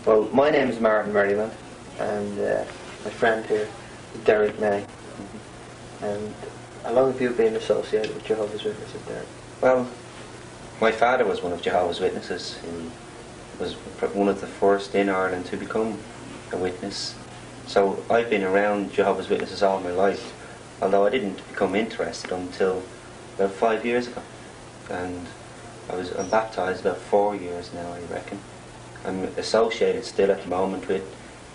Well, my name is Merriman, and my friend here is Derek May. And how long have you been associated with Jehovah's Witnesses, Derek? Well, my father was one of Jehovah's Witnesses. He was one of the first in Ireland to become a witness. So I've been around Jehovah's Witnesses all my life, although I didn't become interested until about 5 years ago. And I'm baptised about 4 years now, I reckon. I'm associated still at the moment with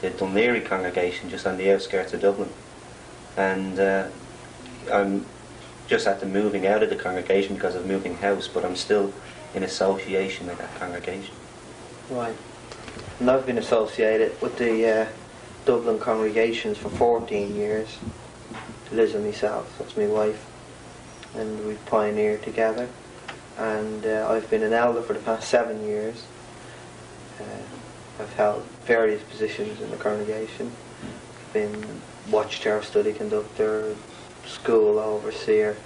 the Dunleary congregation just on the outskirts of Dublin. And I'm just at the moving out of the congregation because of moving house, but I'm still in association with that congregation. Right. And I've been associated with the Dublin congregations for 14 years. Liz and myself, that's my wife, and we've pioneered together. And I've been an elder for the past 7 years. I've held various positions in the congregation. I've been watchtower study conductor, school overseer,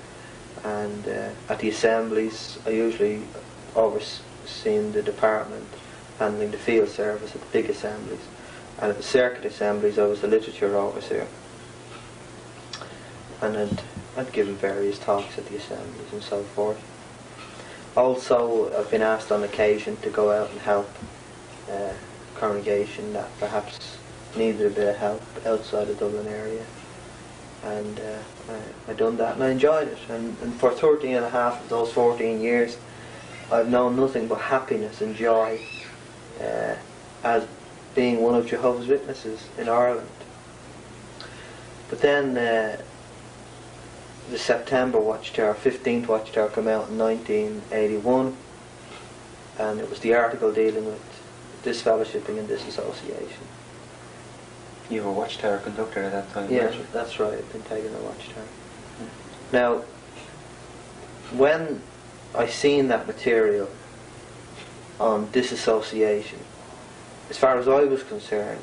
and at the assemblies I usually overseen the department handling the field service at the big assemblies, and at the circuit assemblies I was the literature overseer, and I'd given various talks at the assemblies and so forth. Also, I've been asked on occasion to go out and help a congregation that perhaps needed a bit of help outside the Dublin area, and I done that and I enjoyed it, and for 13 and a half of those 14 years I've known nothing but happiness and joy as being one of Jehovah's Witnesses in Ireland. But then the September Watchtower, 15th Watchtower, came out in 1981, and it was the article dealing with disfellowshipping and disassociation. You were a watchtower conductor at that time? Yeah, that's right, I've been taking a watchtower. Now, when I seen that material on disassociation, as far as I was concerned,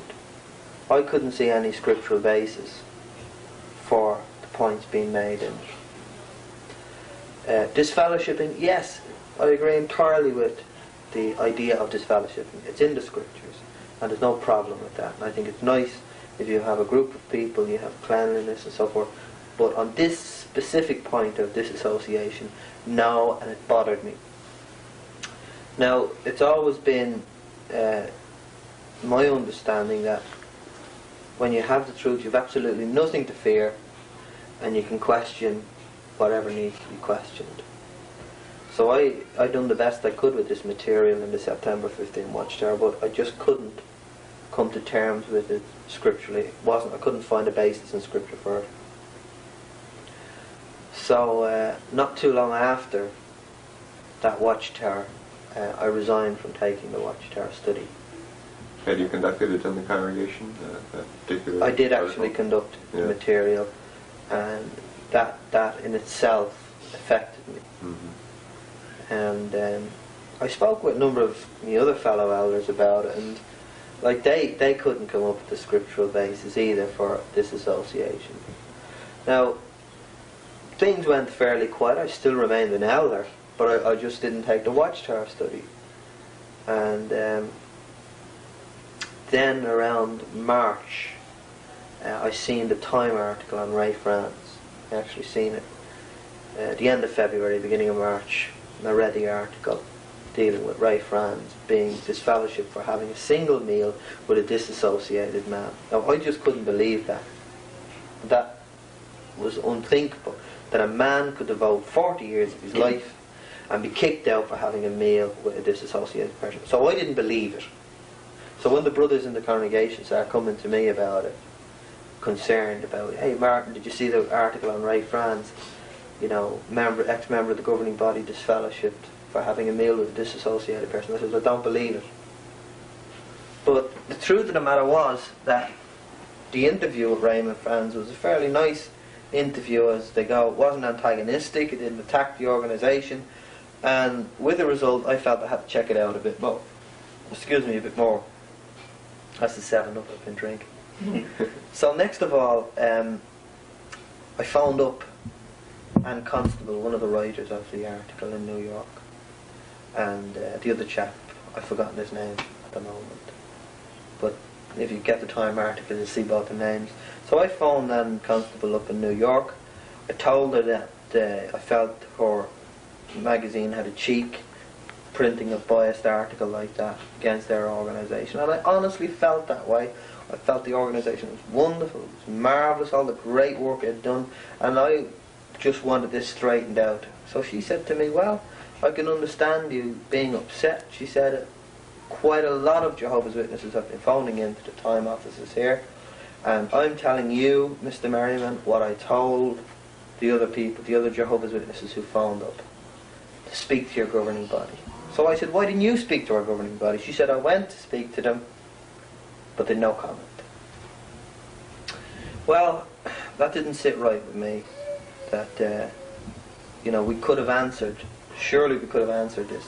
I couldn't see any scriptural basis for the points being made in it. Disfellowshipping, yes, I agree entirely with the idea of disfellowshipping. It's in the scriptures, and there's no problem with that. And I think it's nice if you have a group of people, you have cleanliness and so forth. But on this specific point of disassociation, no, and it bothered me. Now, it's always been my understanding that when you have the truth, you've absolutely nothing to fear, and you can question whatever needs to be questioned. So I done the best I could with this material in the September 15 Watchtower, but I just couldn't come to terms with it scripturally. I couldn't find a basis in scripture for it. So not too long after that Watchtower, I resigned from taking the Watchtower study. Had you conducted it in the congregation? That particular I did article? actually conduct the material, and that in itself affected me. Mm-hmm. And I spoke with a number of the other fellow elders about it, and like they couldn't come up with the scriptural basis either for disassociation. Now, things went fairly quiet. I still remained an elder, but I just didn't take the Watchtower study. And then around March, I seen the Time article on Ray Franz. I actually seen it at the end of February, beginning of March. And I read the article dealing with Ray Franz being disfellowshipped for having a single meal with a disassociated man. Now, I just couldn't believe that. That was unthinkable, that a man could devote 40 years of his life and be kicked out for having a meal with a disassociated person. So I didn't believe it. So when the brothers in the congregation started coming to me about it, concerned about, hey Martin, did you see the article on Ray Franz? You know, ex-member of the governing body disfellowshipped for having a meal with a disassociated person. I said, I don't believe it. But the truth of the matter was that the interview with Raymond Franz was a fairly nice interview as they go. It wasn't antagonistic, it didn't attack the organisation, and with the result I felt I had to check it out a bit more. Excuse me, a bit more. That's the 7-Up I've been drinking. So next of all, I phoned up Ann Constable, one of the writers of the article in New York, and the other chap, I've forgotten his name at the moment. but if you get the Time article, you'll see both the names. So I phoned that constable up in New York. I told her that I felt her magazine had a cheek printing a biased article like that against their organisation, and I honestly felt that way. I felt the organisation was wonderful, it was marvellous, all the great work it had done, and I just wanted this straightened out. So she said to me, well, I can understand you being upset. She said, quite a lot of Jehovah's Witnesses have been phoning into the Time offices here, and I'm telling you, Mr. Merriman, what I told the other people, the other Jehovah's Witnesses who phoned up, to speak to your governing body. So I said, why didn't you speak to our governing body? She said, I went to speak to them, but they had no comment. Well, that didn't sit right with me. That, we could have answered, surely we could have answered this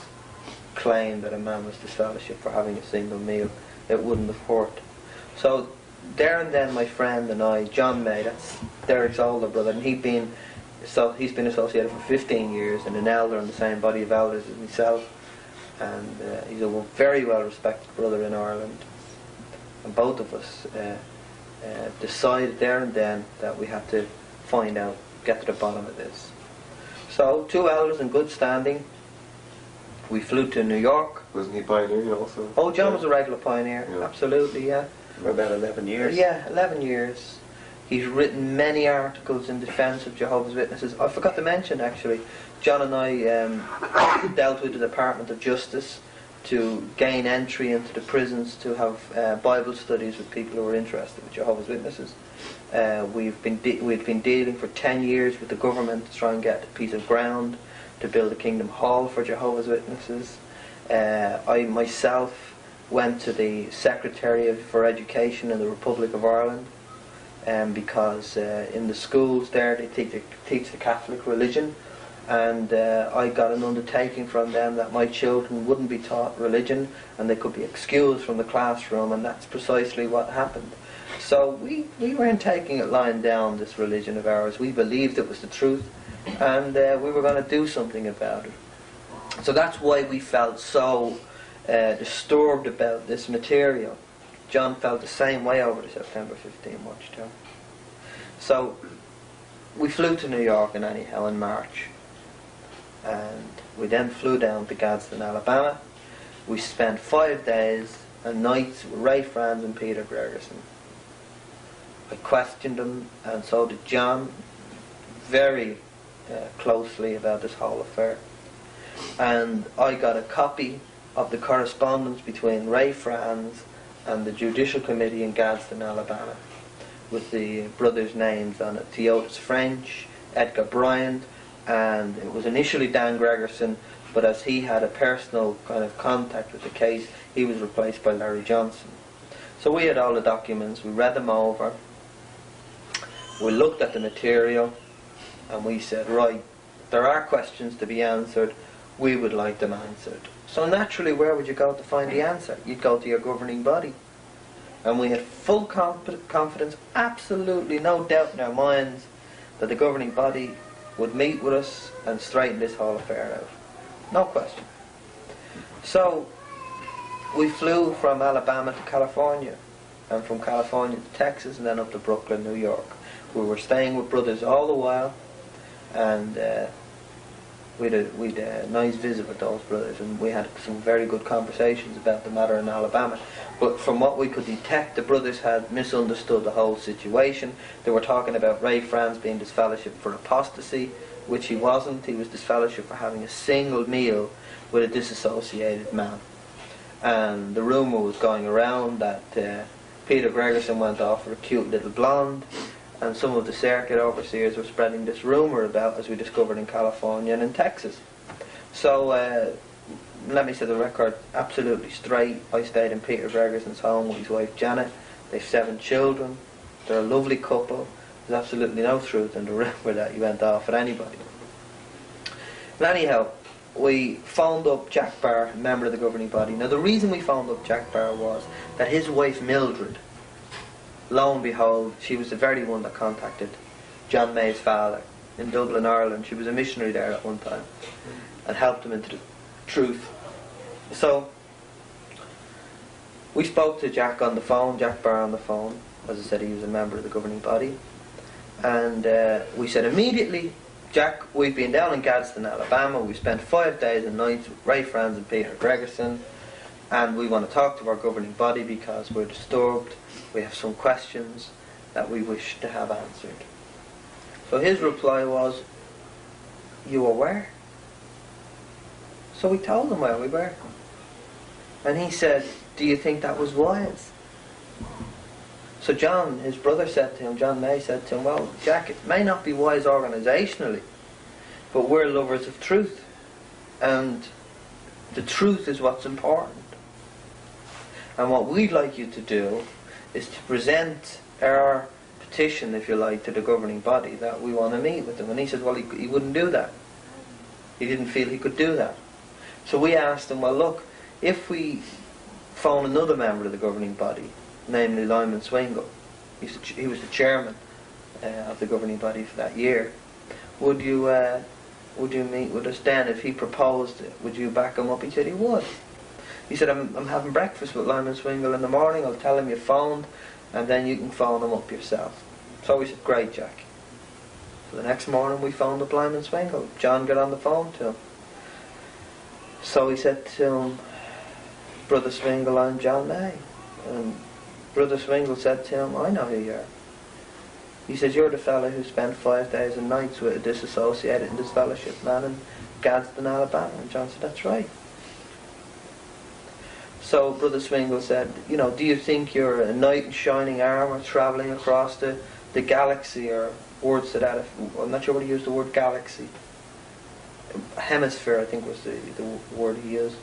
claim that a man was disfellowshipped for having a single meal. It wouldn't have hurt. So there and then my friend and I, John May, that's Derek's older brother, and he's been associated for 15 years and an elder in the same body of elders as myself, and he's a very well respected brother in Ireland, and both of us decided there and then that we had to find out, get to the bottom of this. So 2 elders in good standing, we flew to New York. Wasn't he pioneering also? Oh, John was a regular pioneer, Yeah. Absolutely, yeah. For about 11 years. Yeah, 11 years. He's written many articles in defence of Jehovah's Witnesses. I forgot to mention, actually, John and I dealt with the Department of Justice to gain entry into the prisons to have Bible studies with people who were interested with Jehovah's Witnesses. We've been dealing for 10 years with the government to try and get a piece of ground to build a Kingdom Hall for Jehovah's Witnesses. I myself went to the Secretary for Education in the Republic of Ireland, because in the schools there they teach the Catholic religion, and I got an undertaking from them that my children wouldn't be taught religion and they could be excused from the classroom, and that's precisely what happened. So we weren't taking it lying down, this religion of ours. We believed it was the truth, and we were going to do something about it. So that's why we felt so disturbed about this material. John felt the same way over the September 15 march too. So we flew to New York anyhow in March, and we then flew down to Gadsden, Alabama. We spent 5 days and nights with Ray Franz and Peter Gregerson. I questioned them, and so did John, very closely about this whole affair. And I got a copy of the correspondence between Ray Franz and the Judicial Committee in Gadsden, Alabama, with the brothers' names on it: Theotis French, Edgar Bryant, and it was initially Dan Gregerson, but as he had a personal kind of contact with the case, he was replaced by Larry Johnson. So we had all the documents, we read them over, we looked at the material, and we said, right, there are questions to be answered, we would like them answered. So naturally, where would you go to find the answer? You'd go to your governing body. And we had full confidence, absolutely no doubt in our minds, that the governing body would meet with us and straighten this whole affair out. No question. So we flew from Alabama to California, and from California to Texas, and then up to Brooklyn, New York. We were staying with brothers all the while, and we had a nice visit with those brothers, and we had some very good conversations about the matter in Alabama. But from what we could detect, the brothers had misunderstood the whole situation. They were talking about Ray Franz being disfellowshipped for apostasy, which he wasn't. He was disfellowshipped for having a single meal with a disassociated man. And the rumour was going around that Peter Gregerson went off with a cute little blonde, and some of the circuit overseers were spreading this rumour about, as we discovered in California and in Texas. So let me set the record absolutely straight. I stayed in Peter Gregerson's home with his wife Janet. They have 7 children. They're a lovely couple. There's absolutely no truth in the rumour that he went off with anybody. But anyhow, we phoned up Jack Barr, a member of the governing body. Now the reason we phoned up Jack Barr was that his wife Mildred, lo and behold, she was the very one that contacted John May's father in Dublin, Ireland. She was a missionary there at one time and helped him into the truth. So We spoke to Jack on the phone, Jack Barr on the phone. As I said, he was a member of the governing body. And we said immediately, Jack, we've been down in Gadsden, Alabama. We spent 5 days and nights with Ray, Franz and Peter Gregerson. And we want to talk to our governing body because we're disturbed. We have some questions that we wish to have answered. So his reply was, you were where? So we told him where we were. And he said, do you think that was wise? So John, his brother, said to him, John May said to him, well, Jack, it may not be wise organisationally, but we're lovers of truth. And the truth is what's important. And what we'd like you to do is to present our petition, if you like, to the governing body that we want to meet with them. And he said, well, he wouldn't do that. He didn't feel he could do that. So we asked him, well, look, if we phone another member of the governing body, namely Lyman Swingle, he was the chairman of the governing body for that year, would you meet with us then? If he proposed it, would you back him up? He said he would. He said, I'm having breakfast with Lyman Swingle in the morning, I'll tell him you phoned, and then you can phone him up yourself. So we said, great, Jack. So the next morning we phoned up Lyman Swingle. John got on the phone to him. So he said to him, Brother Swingle, I'm John May. And Brother Swingle said to him, I know who you are. He says, you're the fellow who spent 5 days and nights with a disassociated and disfellowship man in Gadsden, Alabama. And John said, that's right. So Brother Swingle said, you know, do you think you're a knight in shining armour travelling across the galaxy, or words to that? I'm not sure what he used, the word galaxy. Hemisphere, I think, was the word he used.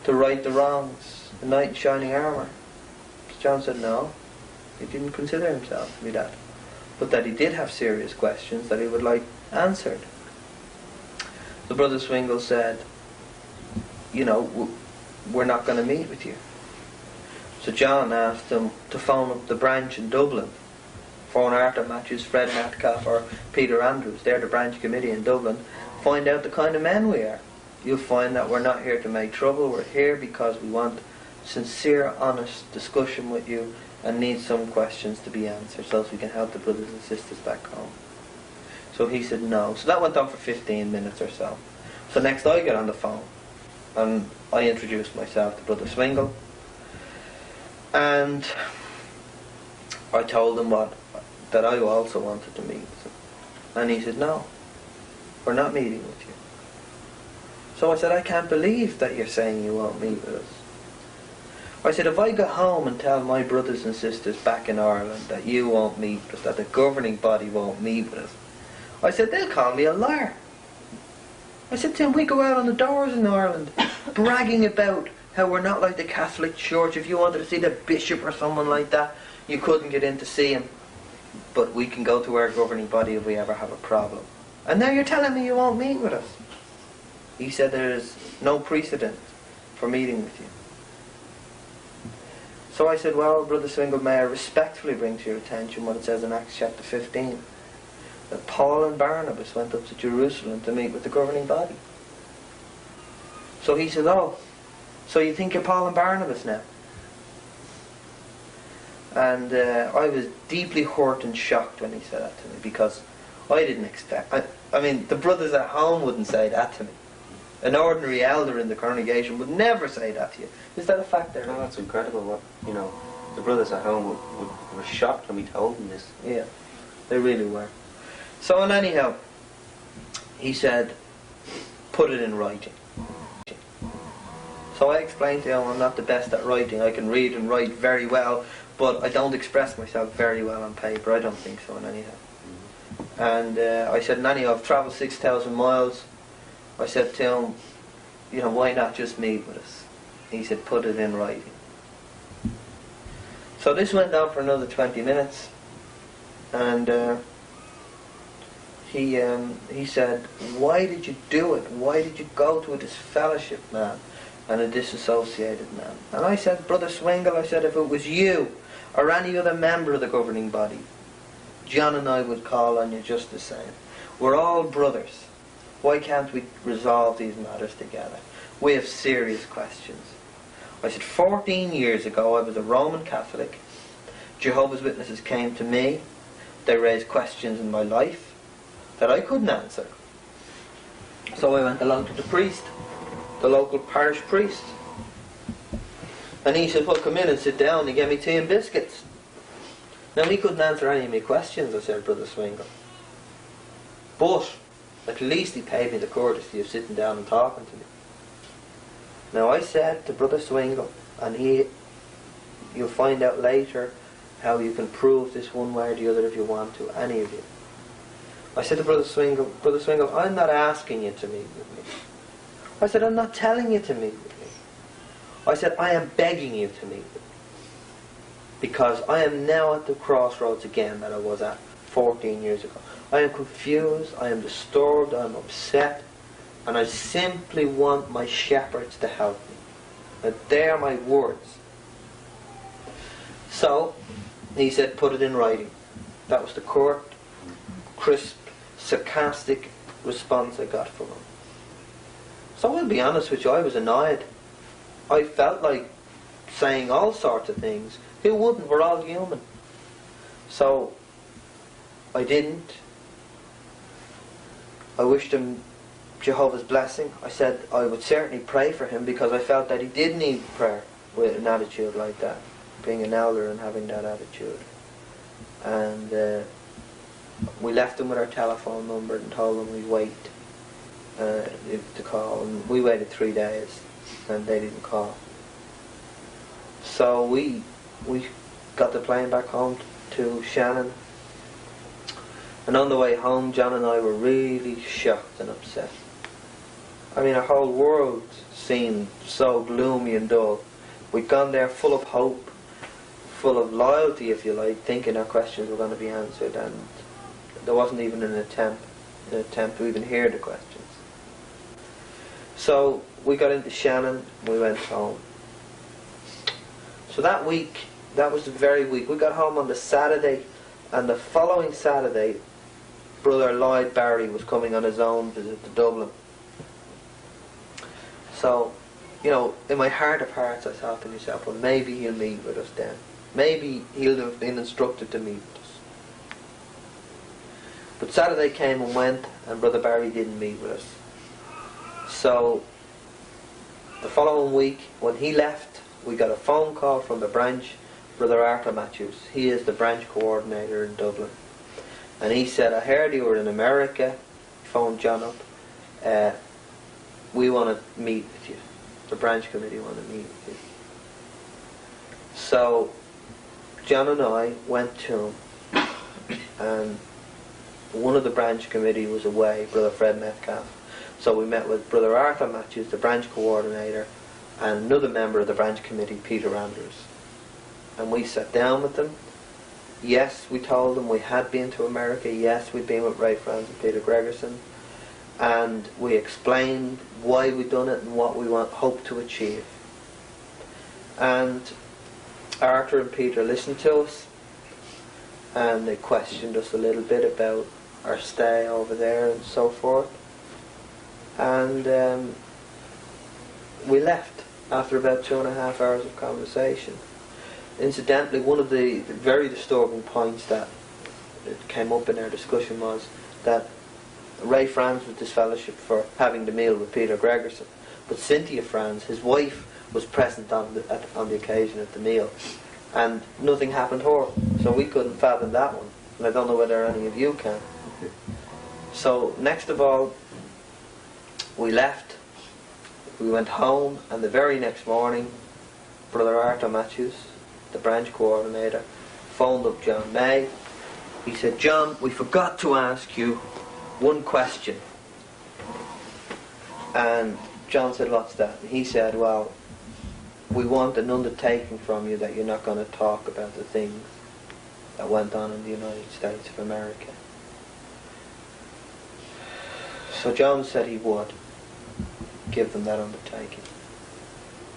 To right the wrongs, a knight in shining armour. John said no, he didn't consider himself to be that, but that he did have serious questions that he would like answered. The Brother Swingle said, you know, we're not going to meet with you. So John asked him to phone up the branch in Dublin. Phone Arthur Matthews, Fred Metcalf or Peter Andrews. They're the branch committee in Dublin. Find out the kind of men we are. You'll find that we're not here to make trouble. We're here because we want sincere, honest discussion with you and need some questions to be answered so we can help the brothers and sisters back home. So he said no. So that went on for 15 minutes or so. So next I get on the phone and I introduced myself to Brother Swingle, and I told him that I also wanted to meet with him. And he said, no, we're not meeting with you. So I said, I can't believe that you're saying you won't meet with us. I said, if I go home and tell my brothers and sisters back in Ireland that you won't meet with us, that the governing body won't meet with us, I said, they'll call me a liar. I said to him, we go out on the doors in Ireland bragging about how we're not like the Catholic Church. If you wanted to see the bishop or someone like that, you couldn't get in to see him. But we can go to our governing body if we ever have a problem. And now you're telling me you won't meet with us. He said there is no precedent for meeting with you. So I said, well, Brother Swingle, may I respectfully bring to your attention what it says in Acts chapter 15. That Paul and Barnabas went up to Jerusalem to meet with the governing body. So he said, oh, so you think you're Paul and Barnabas now? And I was deeply hurt and shocked when he said that to me, because I didn't expect... I mean, the brothers at home wouldn't say that to me. An ordinary elder in the congregation would never say that to you. Is that a fact there? No, that's incredible. What, you know, the brothers at home were shocked when we told them this. Yeah, they really were. So, and anyhow, he said, put it in writing. So I explained to him, I'm not the best at writing. I can read and write very well, but I don't express myself very well on paper. I don't think so, in anyhow. And I said, anyhow, I've travelled 6,000 miles. I said to him, you know, why not just meet with us? He said, put it in writing. So this went on for another 20 minutes. And he said, why did you do it? Why did you go to a disfellowship man and a disassociated man? And I said, Brother Swingle, I said, if it was you or any other member of the governing body, John and I would call on you just the same. We're all brothers. Why can't we resolve these matters together? We have serious questions. I said, 14 years ago I was a Roman Catholic. Jehovah's Witnesses came to me. They raised questions in my life that I couldn't answer. So I went along to the priest, the local parish priest. And he said, well, come in and sit down. He gave me tea and biscuits. Now, he couldn't answer any of my questions, I said, Brother Swingle. But at least he paid me the courtesy of sitting down and talking to me. Now, I said to Brother Swingle, and you'll find out later how you can prove this one way or the other if you want to, any of you. I said to Brother Swingle, I'm not asking you to meet with me. I said, I'm not telling you to meet with me. I said, I am begging you to meet with me. Because I am now at the crossroads again that I was at 14 years ago. I am confused, I am disturbed, I am upset, and I simply want my shepherds to help me. And they are my words. So, he said, put it in writing. That was the curt, crisp, sarcastic response I got from him. So I'll be honest with you, I was annoyed. I felt like saying all sorts of things. Who wouldn't? We're all human. So, I didn't. I wished him Jehovah's blessing. I said I would certainly pray for him because I felt that he did need prayer with an attitude like that. Being an elder and having that attitude. And we left him with our telephone number and told him we'd wait to call. And we waited 3 days and they didn't call. So we got the plane back home to Shannon. And on the way home, John and I were really shocked and upset. I mean, our whole world seemed so gloomy and dull. We'd gone there full of hope, full of loyalty, if you like, thinking our questions were going to be answered, and there wasn't even an attempt to even hear the questions. So we got into Shannon, we went home. So that week, that was the very week, we got home on the Saturday, and the following Saturday, Brother Lloyd Barry was coming on his own visit to Dublin. So, you know, in my heart of hearts I thought to myself, well, maybe he'll meet with us then. Maybe he'll have been instructed to meet with us. But Saturday came and went, and Brother Barry didn't meet with us. So, the following week, when he left, we got a phone call from the branch, Brother Arthur Matthews. He is the branch coordinator in Dublin. And he said, I heard you were in America. He phoned John up. We want to meet with you. The branch committee want to meet with you. So, John and I went to him. And one of the branch committee was away, Brother Fred Metcalf. So we met with Brother Arthur Matthews, the branch coordinator, and another member of the branch committee, Peter Andrews. And we sat down with them. Yes, we told them we had been to America. Yes, we'd been with Ray Franz and Peter Gregerson. And we explained why we'd done it and what we hoped to achieve. And Arthur and Peter listened to us. And they questioned us a little bit about our stay over there and so forth. And we left after about 2.5 hours of conversation. Incidentally, one of the very disturbing points that came up in our discussion was that Ray Franz was disfellowshipped for having the meal with Peter Gregerson, but Cynthia Franz, his wife, was present on the occasion of the meal, and nothing happened to her, so we couldn't fathom that one, and I don't know whether any of you can. So next of all, we left, we went home, and the very next morning, Brother Arthur Matthews, the branch coordinator, phoned up John May. He said, John, we forgot to ask you one question. And John said, what's that? And he said, well, we want an undertaking from you that you're not going to talk about the things that went on in the United States of America. So John said he would give them that undertaking.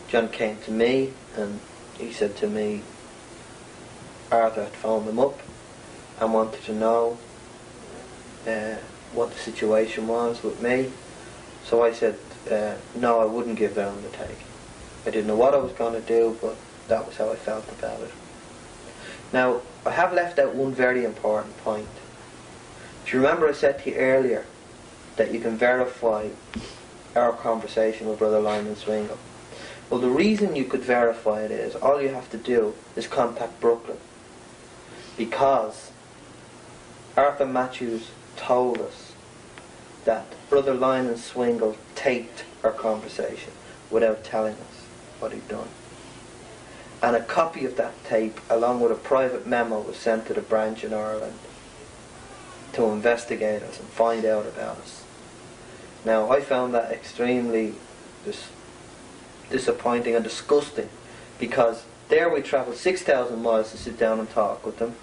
John came to me and he said to me, Arthur had phoned them up and wanted to know what the situation was with me. So I said, no, I wouldn't give that undertaking. I didn't know what I was going to do, but that was how I felt about it. Now, I have left out one very important point. If you remember, I said to you earlier that you can verify our conversation with Brother Lyman Swingle. Well, the reason you could verify it is all you have to do is contact Brooklyn, because Arthur Matthews told us that Brother Lyman Swingle taped our conversation without telling us what he'd done. And a copy of that tape, along with a private memo, was sent to the branch in Ireland to investigate us and find out about us. Now, I found that extremely disappointing and disgusting, because there we travelled 6,000 miles to sit down and talk with them.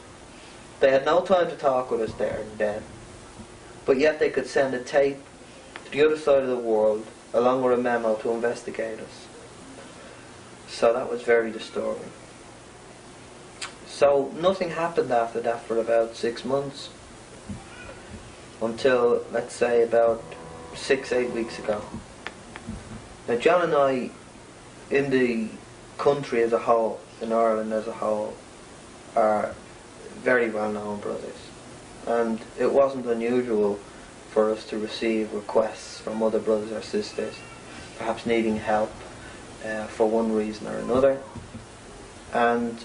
They had no time to talk with us there and then, but yet they could send a tape to the other side of the world along with a memo to investigate us. So that was very disturbing. So nothing happened after that for about 6 months, until, let's say, about 6-8 weeks ago. Now, John and I, in the country as a whole, in Ireland as a whole, are very well known brothers, and it wasn't unusual for us to receive requests from other brothers or sisters, perhaps needing help for one reason or another. And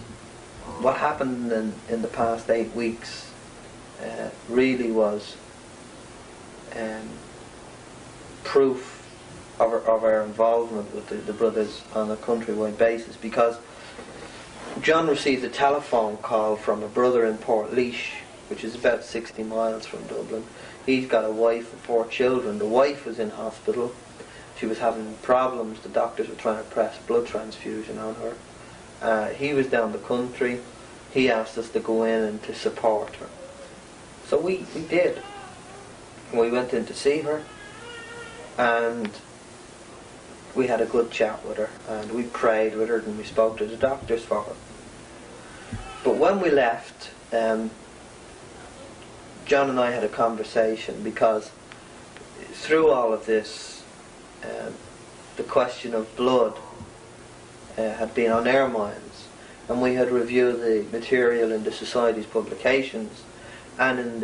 what happened in the past 8 weeks really was proof of our involvement with the brothers on a countrywide basis, because John received a telephone call from a brother in Portlaoise, which is about 60 miles from Dublin. He's got a wife and 4 children. The wife was in hospital. She was having problems. The doctors were trying to press blood transfusion on her. He was down the country. He asked us to go in and to support her. So we did. We went in to see her, and we had a good chat with her, and we prayed with her, and we spoke to the doctors for her. But when we left, John and I had a conversation, because through all of this, the question of blood had been on our minds, and we had reviewed the material in the Society's publications and in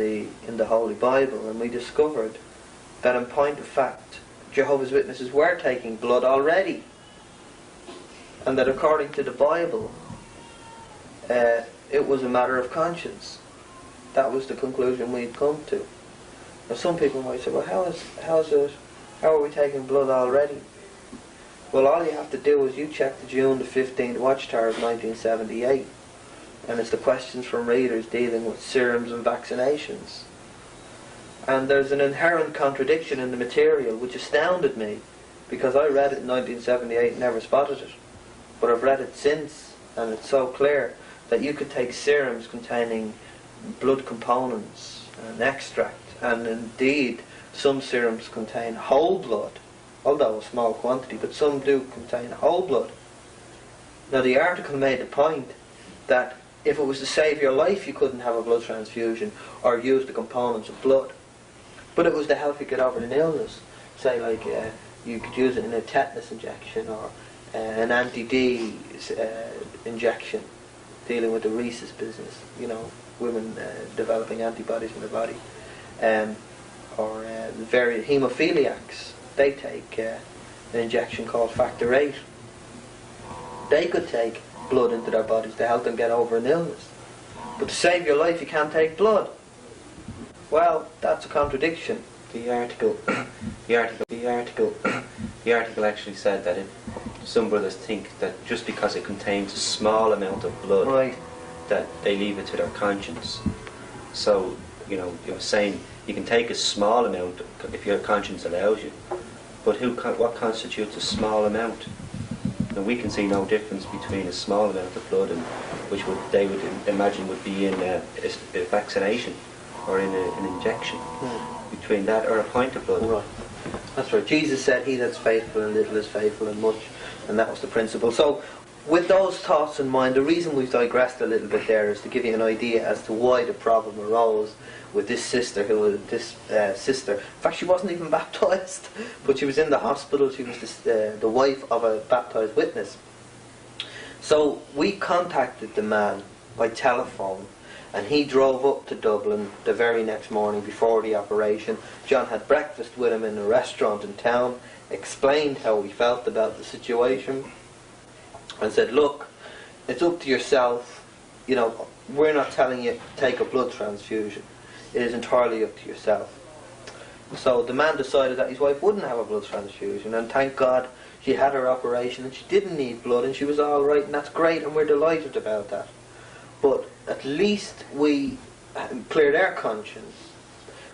the Holy Bible, and we discovered that, in point of fact, Jehovah's Witnesses were taking blood already, and that according to the Bible, it was a matter of conscience. That was the conclusion we'd come to. Now, some people might say, well, how are we taking blood already? Well, all you have to do is you check the June the 15th Watchtower of 1978, and it's the questions from readers dealing with serums and vaccinations. And there's an inherent contradiction in the material which astounded me, because I read it in 1978 and never spotted it. But I've read it since, and it's so clear that you could take serums containing blood components and extract, and indeed some serums contain whole blood, although a small quantity, but some do contain whole blood. Now, the article made the point that if it was to save your life you couldn't have a blood transfusion or use the components of blood, but it was to help you get over an illness. Say, like, you could use it in a tetanus injection, or an anti-D injection, dealing with the rhesus business, women developing antibodies in their body, or the very haemophiliacs, they take an injection called factor 8. They could take blood into their bodies to help them get over an illness, but to save your life you can't take blood. Well, that's a contradiction. The article actually said that some brothers think that just because it contains a small amount of blood, right, that they leave it to their conscience. So, you're saying you can take a small amount if your conscience allows you, but what constitutes a small amount? And we can see no difference between a small amount of blood and which they would imagine would be in a vaccination or in an injection. Between that or a pint of blood. Right. That's right. Jesus said, he that's faithful in little is faithful in much, and that was the principle. So with those thoughts in mind, the reason we've digressed a little bit there is to give you an idea as to why the problem arose with this sister sister. In fact, she wasn't even baptised, but she was in the hospital. She was the wife of a baptised witness. So we contacted the man by telephone, and he drove up to Dublin the very next morning before the operation. John had breakfast with him in a restaurant in town, explained how we felt about the situation, and said, look, it's up to yourself. You know, we're not telling you to take a blood transfusion. It is entirely up to yourself. So the man decided that his wife wouldn't have a blood transfusion, and thank God she had her operation and she didn't need blood and she was all right, and that's great, and we're delighted about that. But at least we cleared our conscience.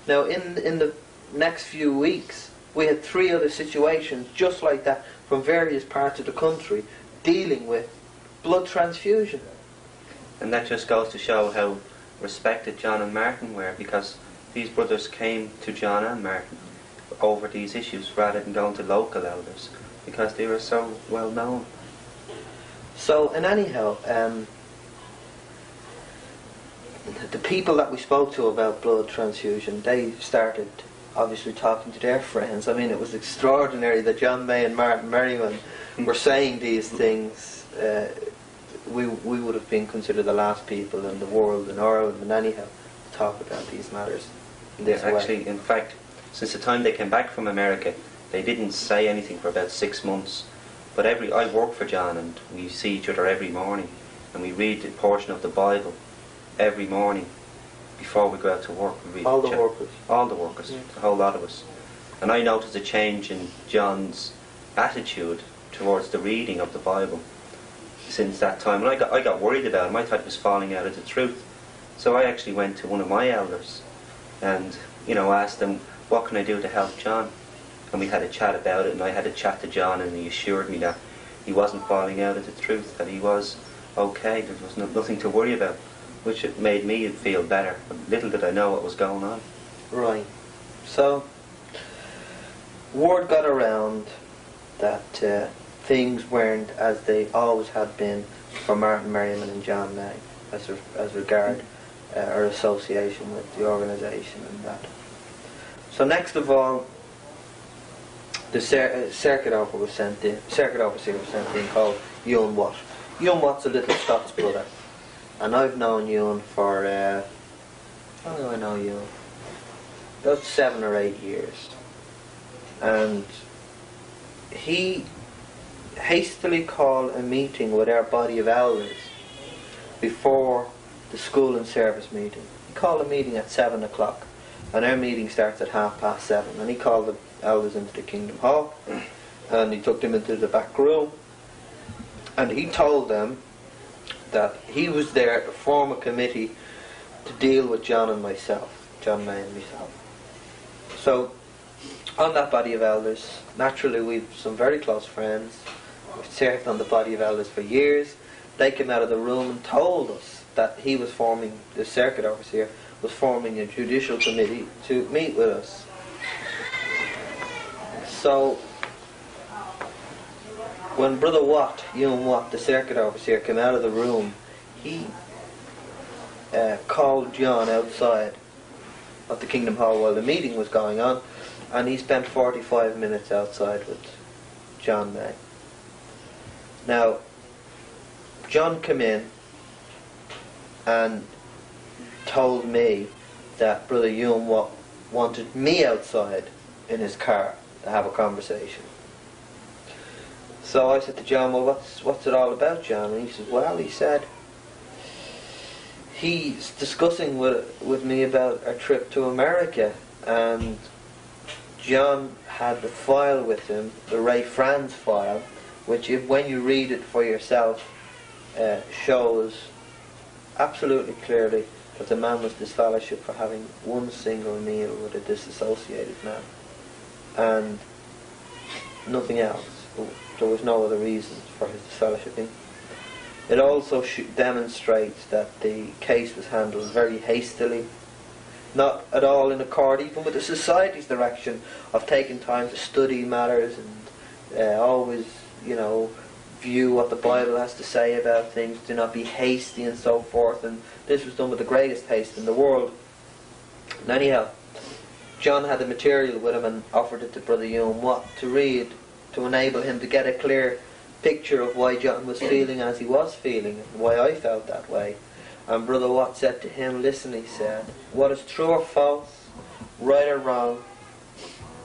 Now in the next few weeks we had 3 other situations just like that from various parts of the country dealing with blood transfusion. And that just goes to show how respected John and Martin were, because these brothers came to John and Martin over these issues rather than going to local elders, because they were so well known. So, and anyhow, the people that we spoke to about blood transfusion, they started obviously talking to their friends. I mean, it was extraordinary that John May and Martin Merriman were saying these things. We would have been considered the last people in the world, in Ireland and anyhow, to talk about these matters in this way. Actually, in fact, since the time they came back from America, they didn't say anything for about 6 months. But I work for John, and we see each other every morning, and we read a portion of the Bible every morning before we go out to work. We read all the workers. All the workers, Yeah. a whole lot of us. And I noticed a change in John's attitude towards the reading of the Bible since that time. And I got worried about him. I thought he was falling out of the truth. So I actually went to one of my elders and, asked him, what can I do to help John? And we had a chat about it, and I had a chat to John, and he assured me that he wasn't falling out of the truth, that he was okay, there was nothing to worry about, which it made me feel better. But little did I know what was going on. Right. So, word got around that things weren't as they always had been for Martin Merriman and John May as regard our association with the organisation and that. So next of all, the circuit officer was sent in called Ewan Watt. Ewan Watt's a little Scots brother, and I've known Ewan for how long do I know Ewan? About 7 or 8 years, and he hastily called a meeting with our body of elders before the school and service meeting. He called a meeting at 7 o'clock, and our meeting starts at 7:30, and he called the elders into the Kingdom Hall, and he took them into the back room, and he told them that he was there to form a committee to deal with John and myself, John May and myself. So on that body of elders, naturally we've some very close friends. We've served on the body of elders for years. They came out of the room and told us that he was forming, the circuit overseer was forming a judicial committee to meet with us. So when Brother Watt, Ewan Watt, the circuit overseer, came out of the room, he called John outside of the Kingdom Hall while the meeting was going on, and he spent 45 minutes outside with John May. Now, John came in and told me that Brother Ewan Watt wanted me outside in his car to have a conversation. So I said to John, well, what's it all about, John? And he said, well, he said, he's discussing with me about our trip to America, and John had the file with him, the Franz file, which when you read it for yourself, shows absolutely clearly that the man was disfellowshipped for having one single meal with a disassociated man, and nothing else. There was no other reason for his disfellowshipping. It also demonstrates that the case was handled very hastily, not at all in accord even with the society's direction of taking time to study matters and always, view what the Bible has to say about things, do not be hasty and so forth, and this was done with the greatest haste in the world. And anyhow, John had the material with him and offered it to Brother Ewan Watt to read, to enable him to get a clear picture of why John was feeling as he was feeling, and why I felt that way. And Brother Watt said to him, listen, he said, what is true or false, right or wrong,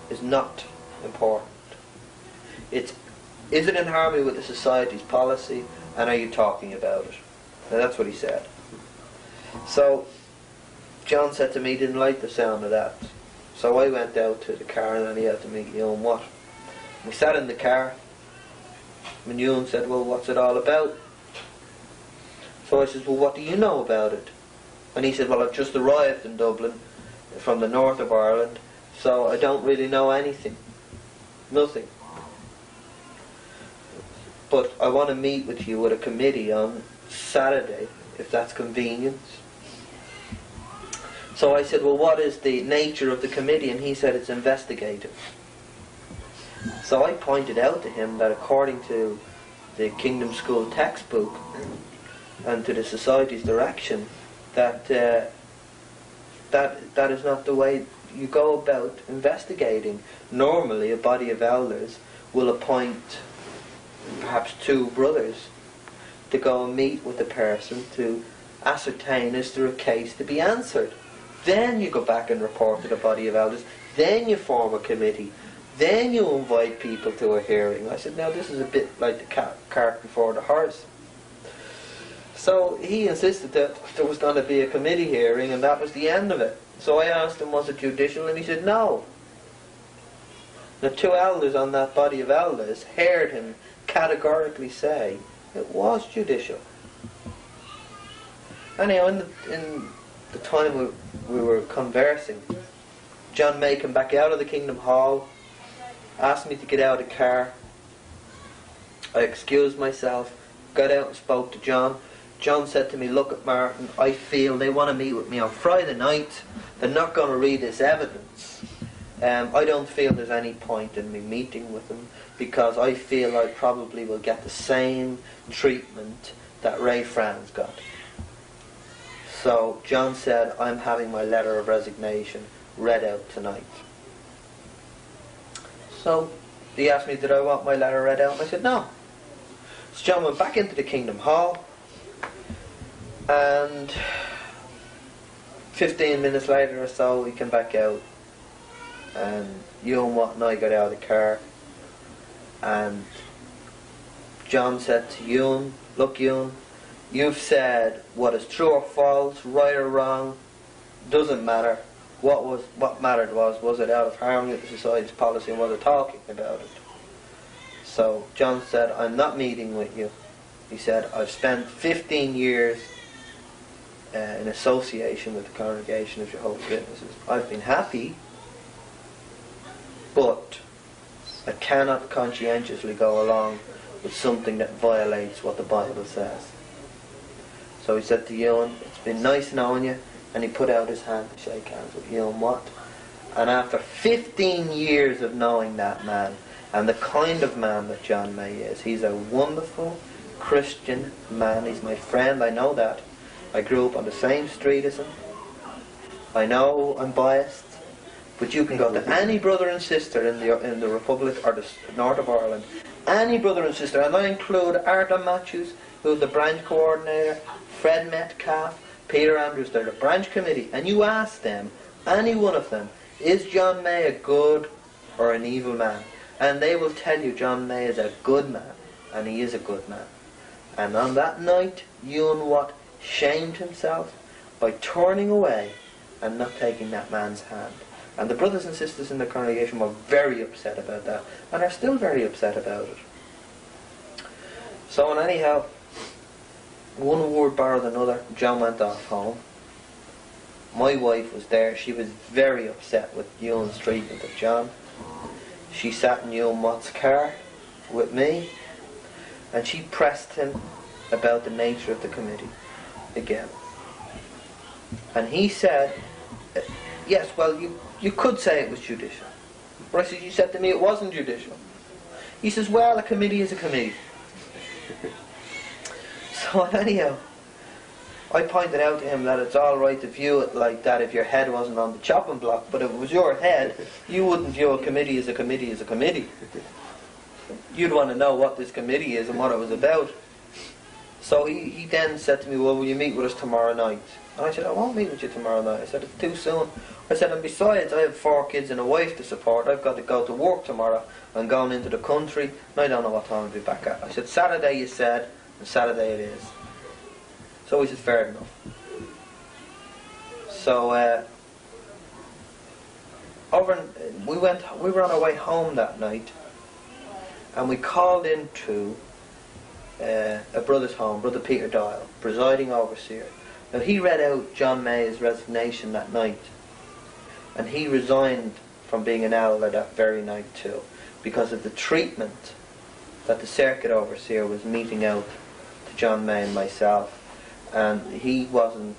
is not important. Is it in harmony with the society's policy, and are you talking about it? Now that's what he said. So John said to me he didn't like the sound of that. So I went out to the car and then he had to meet Ewan Watt. We sat in the car and Ewan said, well, what's it all about? So I said, well, what do you know about it? And he said, well, I've just arrived in Dublin from the north of Ireland, so I don't really know anything. Nothing. But I want to meet with you at a committee on Saturday, if that's convenient. So I said, well, what is the nature of the committee? And he said, it's investigative. So I pointed out to him that according to the Kingdom School textbook and to the Society's direction, that that is not the way you go about investigating. Normally, a body of elders will appoint perhaps 2 brothers to go and meet with the person to ascertain is there a case to be answered. Then you go back and report to the body of elders. Then you form a committee. Then you invite people to a hearing. I said, now this is a bit like the cart before the horse. So he insisted that there was going to be a committee hearing and that was the end of it. So I asked him, was it judicial? And he said, no. The 2 elders on that body of elders heard him categorically say it was judicial. Anyhow, in the time we were conversing, John May came back out of the Kingdom Hall, asked me to get out of the car. I excused myself, got out and spoke to John. John said to me, look at Martin, I feel they want to meet with me on Friday night. They're not going to read this evidence. I don't feel there's any point in me meeting with them because I feel I probably will get the same treatment that Ray Franz got. So John said, I'm having my letter of resignation read out tonight. So he asked me, did I want my letter read out? And I said, no. So John went back into the Kingdom Hall, and 15 minutes later or so he came back out, and Ewan Watt and I got out of the car, and John said to Ewan, look Ewan, you've said what is true or false, right or wrong, doesn't matter. What mattered was it out of harmony with the society's policy and was it talking about it? So John said, I'm not meeting with you. He said, I've spent 15 years in association with the Congregation of Jehovah's Witnesses. I've been happy, but I cannot conscientiously go along with something that violates what the Bible says. So he said to Ewan, it's been nice knowing you, and he put out his hand to shake hands with Ewan Watt. And after 15 years of knowing that man, and the kind of man that John May is, he's a wonderful Christian man. He's my friend, I know that. I grew up on the same street as him. I know I'm biased, but you can go to any brother and sister in the Republic or the north of Ireland, any brother and sister, and I include Arthur Matthews, who's the branch coordinator, Fred Metcalf, Peter Andrews, they're the branch committee, and you ask them, any one of them, is John May a good or an evil man? And they will tell you John May is a good man, and he is a good man. And on that night, Ewan Watt shamed himself by turning away and not taking that man's hand. And the brothers and sisters in the congregation were very upset about that, and are still very upset about it. So, and anyhow, one word borrowed another, John went off home. My wife was there. She was very upset with Ewan's treatment of John. She sat in Ewan Watt's car with me, and she pressed him about the nature of the committee again. And he said, yes, well, you could say it was judicial. But I said, you said to me it wasn't judicial. He says, well, a committee is a committee. So anyhow, I pointed out to him that it's all right to view it like that if your head wasn't on the chopping block, but if it was your head, you wouldn't view a committee as a committee as a committee. You'd want to know what this committee is and what it was about. So he then said to me, well, will you meet with us tomorrow night? And I said, I won't meet with you tomorrow night. I said, it's too soon. I said, and besides, I have 4 kids and a wife to support. I've got to go to work tomorrow. I'm going into the country, and I don't know what time I'll be back at. I said, Saturday you said, and Saturday it is. So he said, fair enough. So we were on our way home that night, and we called into a brother's home, Brother Peter Doyle, presiding overseer. Now he read out John May's resignation that night, and he resigned from being an elder that very night too, because of the treatment that the circuit overseer was meting out to John May and myself, and he wasn't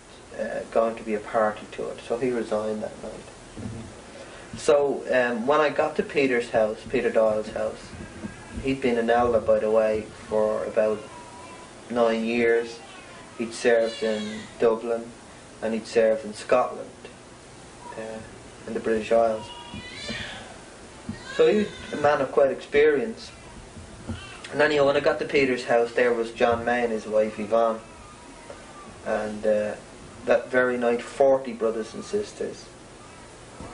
going to be a party to it, so he resigned that night. So when I got to Peter's house, Peter Doyle's house, he'd been an elder, by the way, for about 9 years. He'd served in Dublin, and he'd served in Scotland, in the British Isles. So he was a man of quite experience. And anyhow, when I got to Peter's house, there was John May and his wife Yvonne. And that very night, 40 brothers and sisters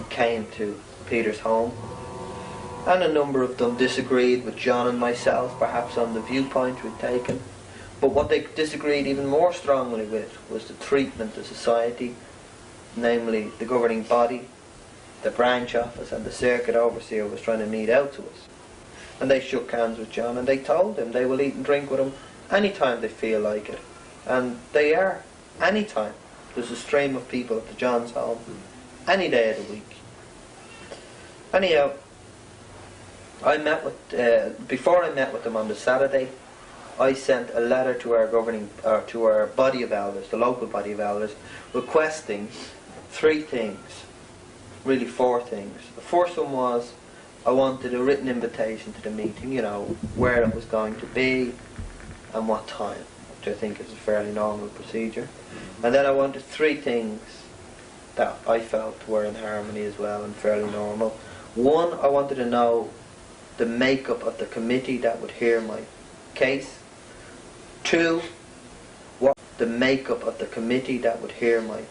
came to Peter's home. And a number of them disagreed with John and myself, perhaps on the viewpoint we'd taken. But what they disagreed even more strongly with was the treatment of society, namely the governing body, the branch office and the circuit overseer was trying to mete out to us. And they shook hands with John, and they told him they will eat and drink with him any time they feel like it. And they are, any time. There's a stream of people at the John's home, any day of the week. Anyhow, before I met with them on the Saturday, I sent a letter to our body of elders, the local body of elders, requesting 3 things, really 4 things. The first one was I wanted a written invitation to the meeting, where it was going to be and what time, which I think is a fairly normal procedure. And then I wanted 3 things that I felt were in harmony as well and fairly normal. 1, I wanted to know the makeup of the committee that would hear my case. 2, what the makeup of the committee that would hear my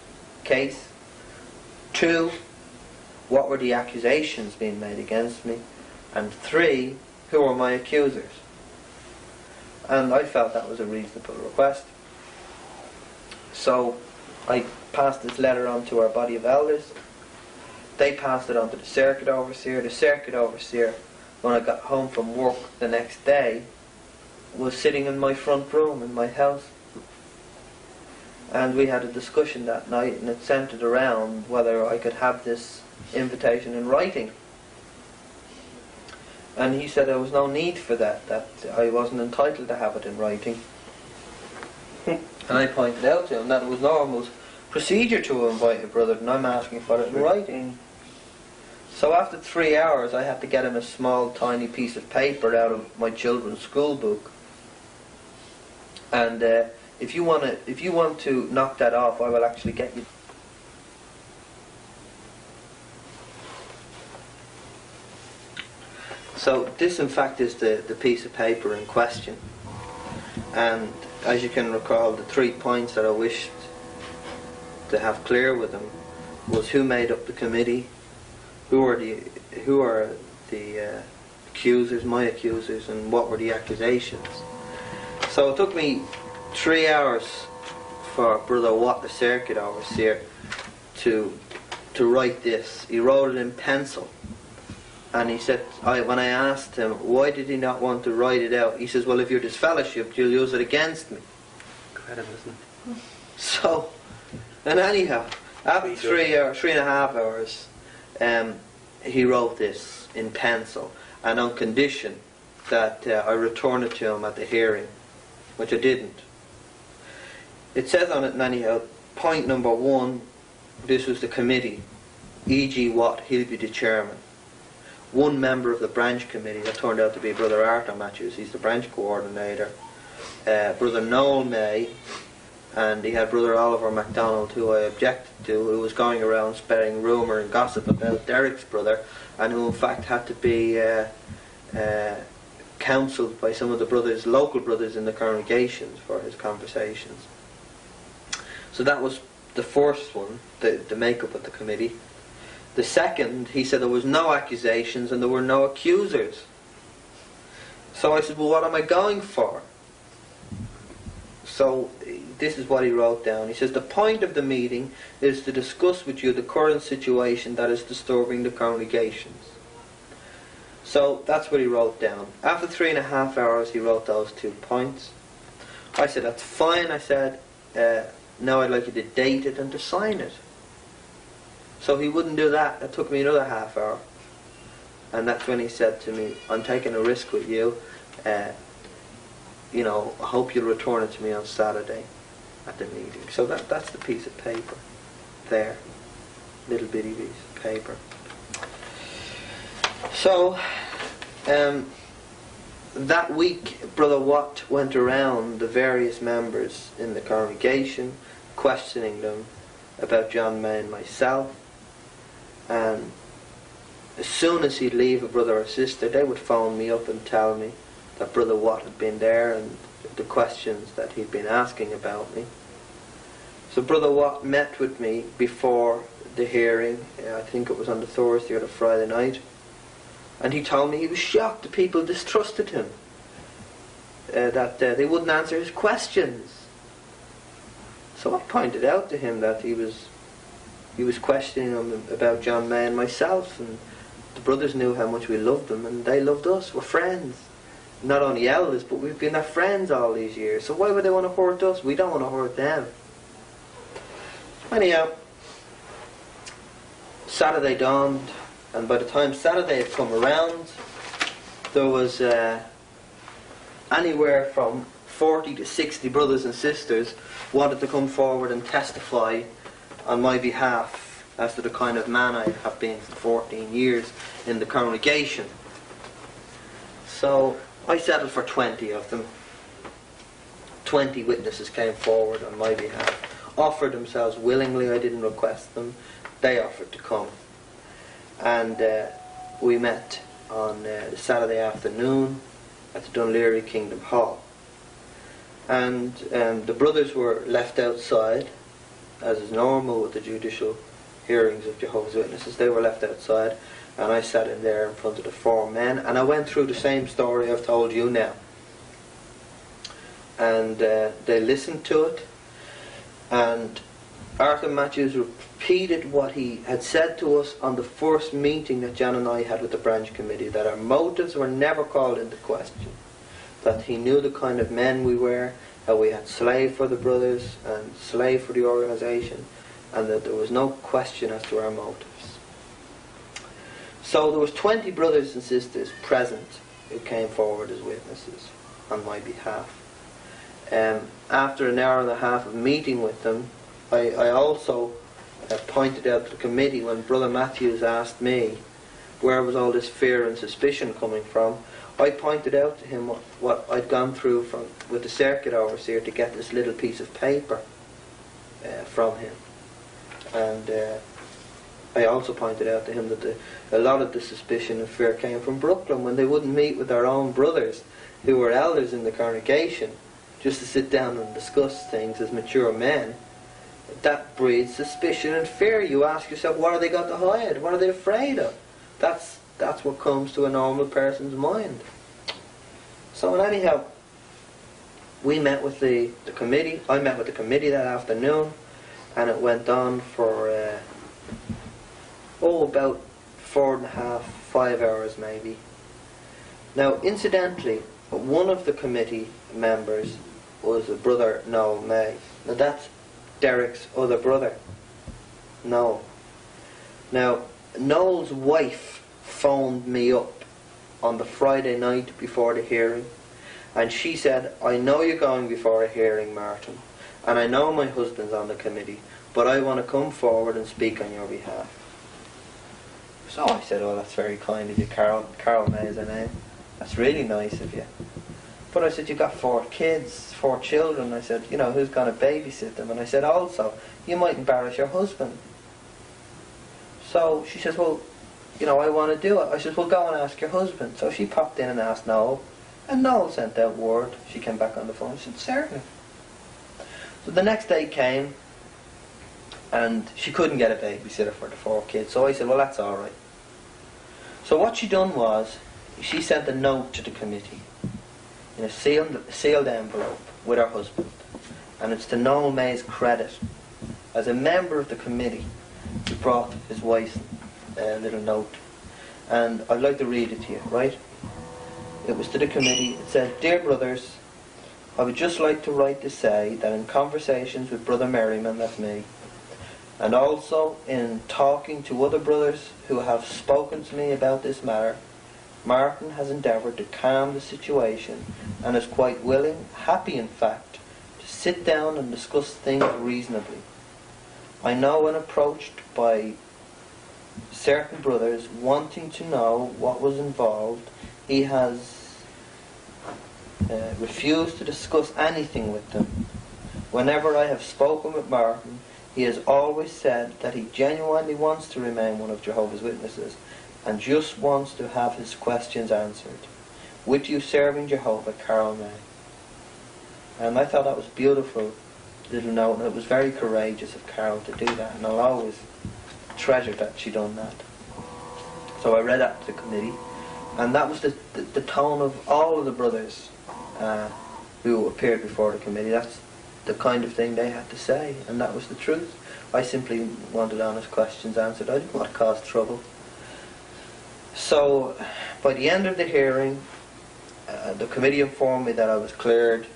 case. 2, what were the accusations being made against me. And 3, who were my accusers. And I felt that was a reasonable request. So I passed this letter on to our body of elders. They passed it on to the circuit overseer. The circuit overseer, when I got home from work the next day, was sitting in my front room in my house. And we had a discussion that night, and it centered around whether I could have this invitation in writing. And he said there was no need for that I wasn't entitled to have it in writing. And I pointed out to him that it was normal procedure to invite a brother, and I'm asking for it in writing. So after 3 hours, I had to get him a small, tiny piece of paper out of my children's school book. And if you want to knock that off, I will actually get you. So this, in fact, is the piece of paper in question. And as you can recall, the 3 points that I wished to have clear with him was who made up the committee, who are the accusers, my accusers, and what were the accusations. So it took me 3 hours for Brother Watt, the circuit overseer, to write this. He wrote it in pencil. And he said, when I asked him, why did he not want to write it out? He says, well, if you're disfellowshipped, you'll use it against me. Incredible, isn't it? So, and anyhow, after 3.5 hours, he wrote this in pencil, and on condition that I return it to him at the hearing, which I didn't. It says on it, anyhow, point number 1, this was the committee, E.G. Watt, he'll be the chairman. 1 member of the branch committee, that turned out to be Brother Arthur Matthews, he's the branch coordinator. Brother Noel May, and he had Brother Oliver MacDonald, who I objected to, who was going around spreading rumour and gossip about Derek's brother, and who in fact had to be counselled by some of the brothers, local brothers in the congregations, for his conversations. So that was the first one, the makeup of the committee. The second, he said there was no accusations and there were no accusers. So I said, well, what am I going for? So this is what he wrote down. He says, the point of the meeting is to discuss with you the current situation that is disturbing the congregations. So that's what he wrote down. After 3.5 hours he wrote those 2 points. I said, that's fine. I said, now I'd like you to date it and to sign it. So he wouldn't do that. It took me another half hour. And that's when he said to me, I'm taking a risk with you. You know, I hope you'll return it to me on Saturday at the meeting. So that's the piece of paper there. Little bitty piece of paper. So, that week, Brother Watt went around the various members in the congregation, questioning them about John May and myself. And as soon as he'd leave a brother or sister, they would phone me up and tell me that Brother Watt had been there and the questions that he'd been asking about me. So Brother Watt met with me before the hearing. I think it was on the Thursday or the Friday night. And he told me he was shocked that people distrusted him, that they wouldn't answer his questions. So I pointed out to him that he was questioning him about John May and myself, and the brothers knew how much we loved them, and they loved us. We're friends. Not only elders, but we've been their friends all these years. So why would they want to hurt us? We don't want to hurt them. Anyhow, Saturday dawned. And by the time Saturday had come around, there was anywhere from 40 to 60 brothers and sisters wanted to come forward and testify on my behalf as to the kind of man I have been for 14 years in the congregation. So I settled for 20 of them. 20 witnesses came forward on my behalf, offered themselves willingly. I didn't request them. They offered to come. And we met on the Saturday afternoon at the Dunleary Kingdom Hall. And the brothers were left outside, as is normal with the judicial hearings of Jehovah's Witnesses. They were left outside, and I sat in there in front of the 4 men, and I went through the same story I've told you now. And they listened to it, and Arthur Matthews repeated what he had said to us on the first meeting that Jan and I had with the branch committee, that our motives were never called into question, that he knew the kind of men we were, how we had slaved for the brothers and slaved for the organisation, and that there was no question as to our motives. So there was 20 brothers and sisters present who came forward as witnesses on my behalf. After an hour and a half of meeting with them, I also pointed out to the committee, when Brother Matthews asked me where was all this fear and suspicion coming from, I pointed out to him what I'd gone through with the circuit overseer to get this little piece of paper from him. And I also pointed out to him that a lot of the suspicion and fear came from Brooklyn, when they wouldn't meet with their own brothers who were elders in the congregation just to sit down and discuss things as mature men. That breeds suspicion and fear. You ask yourself, what are they got to hide? What are they afraid of? That's what comes to a normal person's mind. So anyhow, we met with the committee. I met with the committee that afternoon, and it went on for about 4.5, 5 hours maybe. Now, incidentally, one of the committee members was a Brother Noel May. Now that's Derek's other brother, Noel. Now, Noel's wife phoned me up on the Friday night before the hearing, and she said, I know you're going before a hearing, Martin, and I know my husband's on the committee, but I want to come forward and speak on your behalf. So I said, oh, that's very kind of you, Carol. Carol May is her name. That's really nice of you. But I said, you've got 4 children. I said, you know, who's going to babysit them? And I said, also, you might embarrass your husband. So she says, well, you know, I want to do it. I said, well, go and ask your husband. So she popped in and asked Noel. And Noel sent out word. She came back on the phone. She said, certainly. So the next day came, and she couldn't get a babysitter for the 4 kids. So I said, well, that's all right. So what she done was, she sent a note to the committee in a sealed envelope with her husband. And it's to Noel May's credit, as a member of the committee, he brought his wife a little note. And I'd like to read it to you, right? It was to the committee. It said, "Dear brothers, I would just like to write to say that in conversations with Brother Merriman," that's me, "and also in talking to other brothers who have spoken to me about this matter, Martin has endeavoured to calm the situation and is quite willing, happy in fact, to sit down and discuss things reasonably. I know when approached by certain brothers wanting to know what was involved, he has refused to discuss anything with them. Whenever I have spoken with Martin, he has always said that he genuinely wants to remain one of Jehovah's Witnesses and just wants to have his questions answered. With you serving Jehovah, Carol May." And I thought that was a beautiful little note, and it was very courageous of Carol to do that, and I'll always treasure that she done that. So I read that to the committee, and that was the tone of all of the brothers who appeared before the committee. That's the kind of thing they had to say, and that was the truth. I simply wanted honest questions answered. I didn't want to cause trouble. So by the end of the hearing, the committee informed me that I was cleared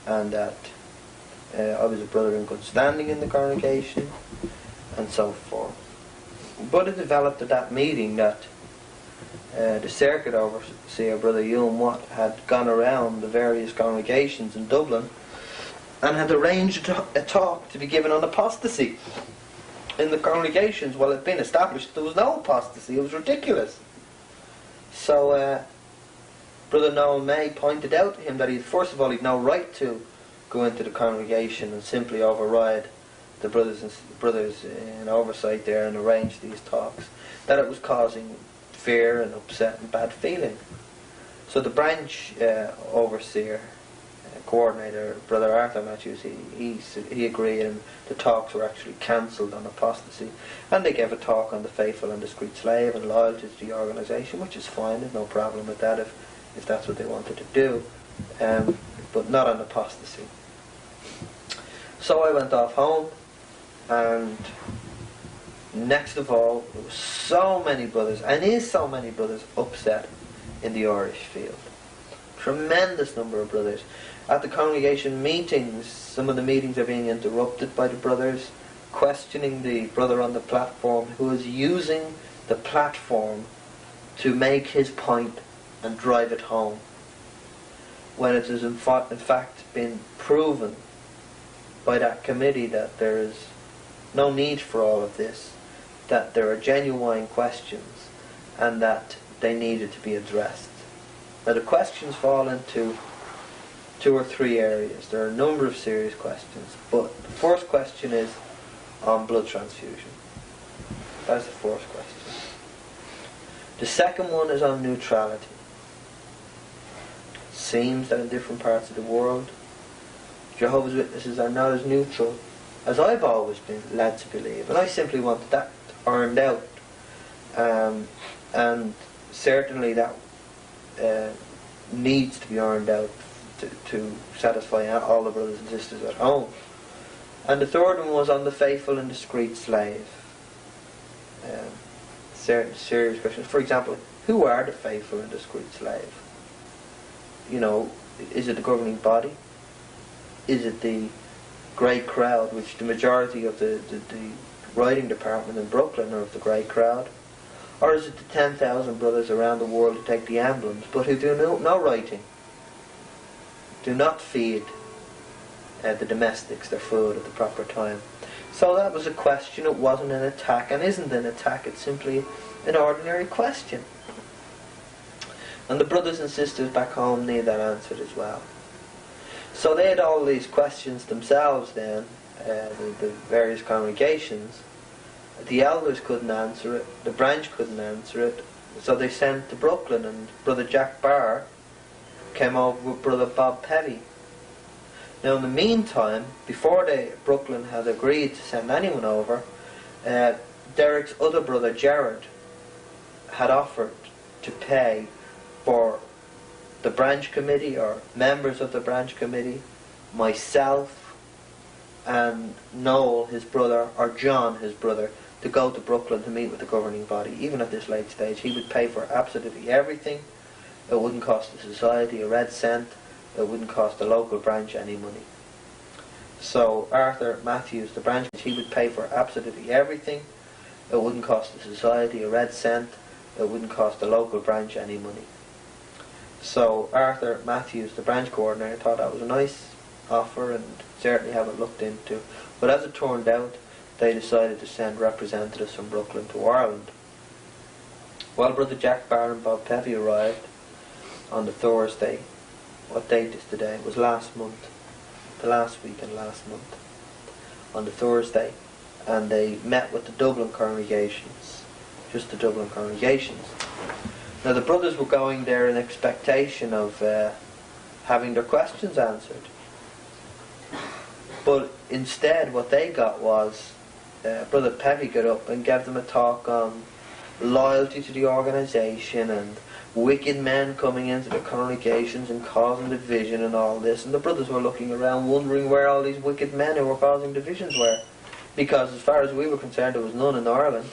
and that I was a brother in good standing in the congregation and so forth. But it developed at that meeting that the circuit overseer, Brother Ewan Watt, had gone around the various congregations in Dublin and had arranged a talk to be given on apostasy in the congregations. Well, it had been established there was no apostasy. It was ridiculous. So Brother Noel May pointed out to him that first of all he'd no right to go into the congregation and simply override the brothers in oversight there and arrange these talks, that it was causing fear and upset and bad feeling. So the branch overseer, coordinator, Brother Arthur Matthews, he agreed, and the talks were actually cancelled on apostasy, and they gave a talk on the faithful and discreet slave and loyalty to the organisation, which is fine. There's no problem with that if that's what they wanted to do, but not on apostasy. So I went off home, and next of all, there were so many brothers, and is so many brothers, upset in the Irish field. Tremendous number of brothers. At the congregation meetings, some of the meetings are being interrupted by the brothers, questioning the brother on the platform who is using the platform to make his point and drive it home, when it has in fact been proven by that committee that there is no need for all of this, that there are genuine questions and that they needed to be addressed. Now the questions fall into 2 or 3 areas. There are a number of serious questions, but the first question is on blood transfusion. That's the first question. The second one is on neutrality. It seems that in different parts of the world, Jehovah's Witnesses are not as neutral as I've always been led to believe, and I simply wanted that ironed out, and certainly that needs to be ironed out to satisfy all the brothers and sisters at home. And the third one was on the faithful and discreet slave. Certain serious questions. For example, who are the faithful and discreet slave? You know, is it the governing body? Is it the great crowd, which the majority of the writing department in Brooklyn are of the great crowd? Or is it the 10,000 brothers around the world who take the emblems but who do no writing, do not feed the domestics their food at the proper time? So that was a question. It wasn't an attack, and isn't an attack. It's simply an ordinary question. And the brothers and sisters back home need that answered as well. So they had all these questions themselves then, the various congregations. The elders couldn't answer it, the branch couldn't answer it, so they sent to Brooklyn, and Brother Jack Barr came over with Brother Bob Petty. Now in the meantime, before Brooklyn had agreed to send anyone over, Derek's other brother Jared had offered to pay for the branch committee, or members of the branch committee, myself and Noel, his brother, or John, his brother, to go to Brooklyn to meet with the governing body. Even at this late stage, he would pay for absolutely everything. It wouldn't cost the society a red cent. It wouldn't cost the local branch any money. So Arthur Matthews, the branch, he would pay for absolutely everything. It wouldn't cost the society a red cent. It wouldn't cost the local branch any money. So Arthur Matthews, the branch coordinator, thought that was a nice offer and certainly have it looked into. But as it turned out, they decided to send representatives from Brooklyn to Ireland. Well, Brother Jack Barr and Bob Petty arrived on the Thursday. What date is today? It was last month. The last weekend last month. On the Thursday. And they met with the Dublin congregations. Just the Dublin congregations. Now the brothers were going there in expectation of having their questions answered. But instead what they got was Brother Petty got up and gave them a talk on loyalty to the organisation and wicked men coming into the congregations and causing division and all this. And the brothers were looking around wondering where all these wicked men who were causing divisions were. Because as far as we were concerned, there was none in Ireland.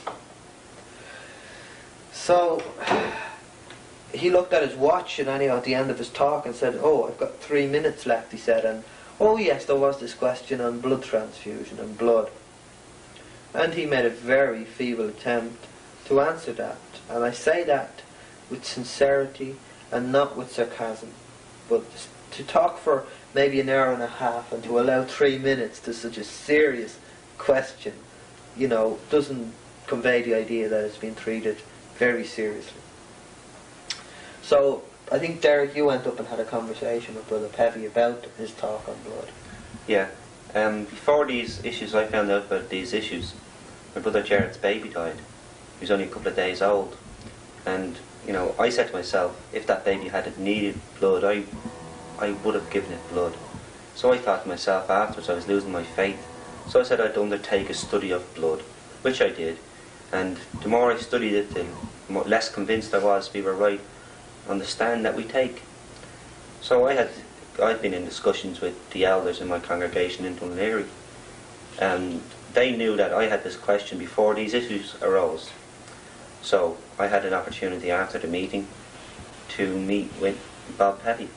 So he looked at his watch and anyhow at the end of his talk and said, "Oh, I've got 3 minutes left," he said. And oh yes, there was this question on blood transfusion and blood. And he made a very feeble attempt to answer that. And I say that with sincerity and not with sarcasm. But to talk for maybe an hour and a half and to allow 3 minutes to such a serious question, you know, doesn't convey the idea that it's been treated very seriously. So I think, Derek, you went up and had a conversation with Brother Petty about his talk on blood. Yeah. Before these issues, I found out about these issues. My brother Jared's baby died. He was only a couple of days old. And, you know, I said to myself, if that baby had needed blood, I would have given it blood. So I thought to myself afterwards I was losing my faith. So I said I'd undertake a study of blood, which I did. And the more I studied it, the less convinced I was we were right on the stand that we take. So I'd been in discussions with the elders in my congregation in Dunleary, and they knew that I had this question before these issues arose. So I had an opportunity after the meeting to meet with Bob Petty,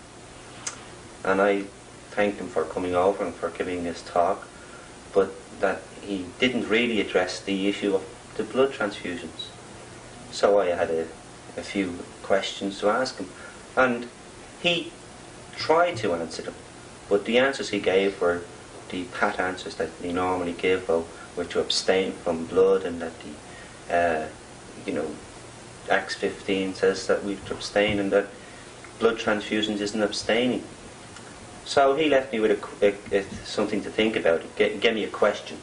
and I thanked him for coming over and for giving this talk, but that he didn't really address the issue of the blood transfusions. So I had a few questions to ask him, and he tried to answer them, but the answers he gave were the pat answers that they normally give, were to abstain from blood, and that Acts 15 says that we have to abstain, and that blood transfusions isn't abstaining. So he left me with something to think about. Gave me a question,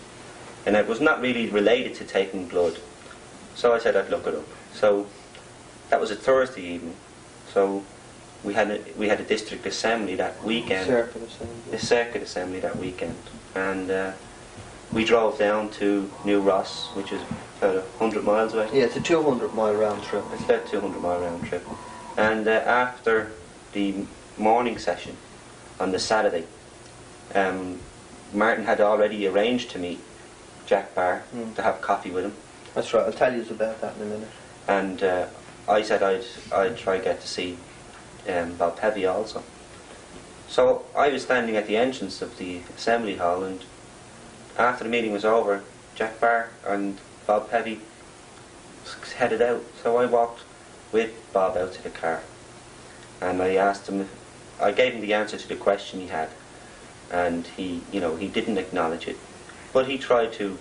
and it was not really related to taking blood. So I said I'd look it up. So that was a Thursday evening. So we had a district assembly that weekend. A circuit assembly that weekend, and we drove down to New Ross, which is about 100 miles away. Yeah, it's a 200-mile round trip. It's about a 200-mile round trip. And after the morning session on the Saturday, Martin had already arranged to meet Jack Barr to have coffee with him. That's right. I'll tell you about that in a minute. And I said I'd try get to see Bob Petty also. So I was standing at the entrance of the assembly hall, and after the meeting was over, Jack Barr and Bob Petty headed out. So I walked with Bob out to the car, and I asked him I gave him the answer to the question he had, and he didn't acknowledge it, but he tried to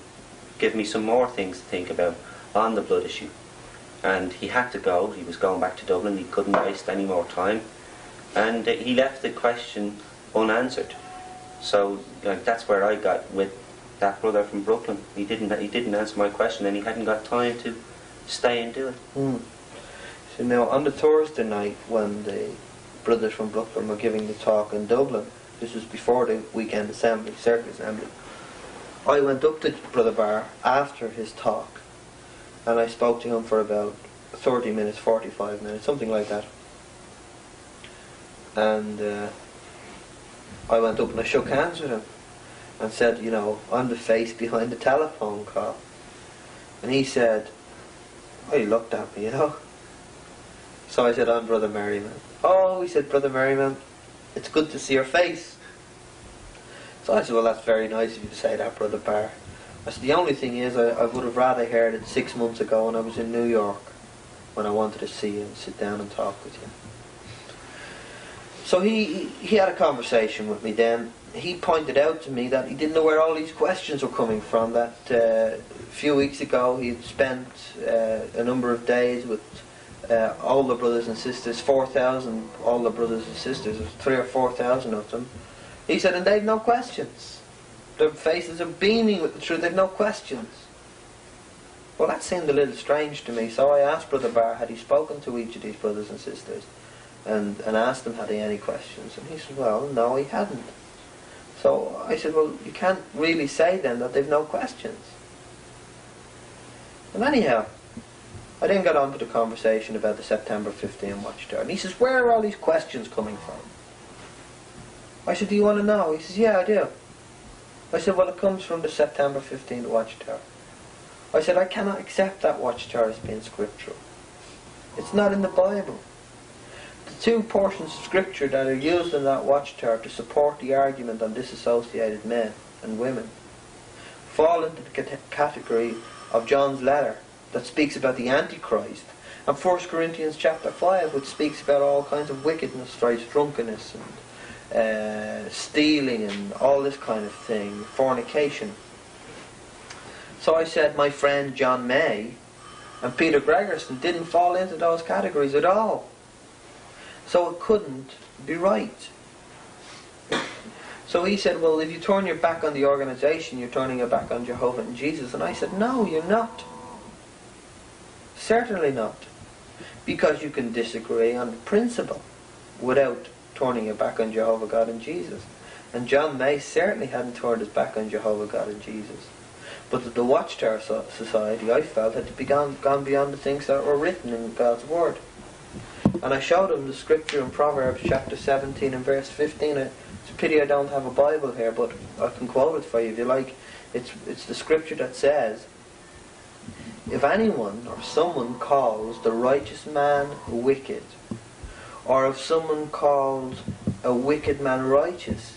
give me some more things to think about on the blood issue. and he had to go. He was going back to Dublin. He couldn't waste any more time, and he left the question unanswered. So that's where I got with that brother from Brooklyn. He didn't answer my question, and he hadn't got time to stay and do it. So now on the Thursday night when the brothers from Brooklyn were giving the talk in Dublin, this was before the weekend assembly, circuit assembly, I went up to Brother Barr after his talk, and I spoke to him for about 30 minutes, 45 minutes, something like that. And I went up and I shook hands with him and said, you know, I'm the face behind the telephone call. And he said, oh, he looked at me, you know. So I said, I'm Brother Merriman. Oh, he said, Brother Merriman, it's good to see your face. So I said, well, that's very nice of you to say that, Brother Barr. I said, the only thing is, I would have rather heard it 6 months ago when I was in New York, when I wanted to see you and sit down and talk with you. So he had a conversation with me then. He pointed out to me that he didn't know where all these questions were coming from, that a few weeks ago he had spent a number of days with all the brothers and sisters, 4,000 all the brothers and sisters, 3,000 or 4,000 of them. He said, and they've no questions. Their faces are beaming with the truth, they've no questions. Well, that seemed a little strange to me, so I asked Brother Barr, had he spoken to each of these brothers and sisters, and asked them had they any questions, and he said, well, no, he hadn't. So I said, well, you can't really say then that they've no questions. And anyhow, I then got on to the conversation about the September 15 Watchtower, and he says, where are all these questions coming from? I said, do you want to know? He says, yeah, I do. I said, well, it comes from the September 15th Watchtower. I said, I cannot accept that Watchtower as being scriptural. It's not in the Bible. The two portions of scripture that are used in that Watchtower to support the argument on disassociated men and women fall into the category of John's letter that speaks about the Antichrist, and 1 Corinthians chapter 5, which speaks about all kinds of wickedness, strife, drunkenness, and stealing, and all this kind of thing, fornication. So I said my friend John May and Peter Gregerson didn't fall into those categories at all. So it couldn't be right. So he said, well, if you turn your back on the organization, you're turning your back on Jehovah and Jesus. And I said, no, you're not. Certainly not. Because you can disagree on the principle without turning your back on Jehovah, God and Jesus. And John May certainly hadn't turned his back on Jehovah, God and Jesus. But that the Watchtower Society, I felt, had gone beyond the things that were written in God's Word. And I showed him the scripture in Proverbs chapter 17 and verse 15. It's a pity I don't have a Bible here, but I can quote it for you if you like. It's the scripture that says, if anyone or someone calls the righteous man wicked, or if someone calls a wicked man righteous,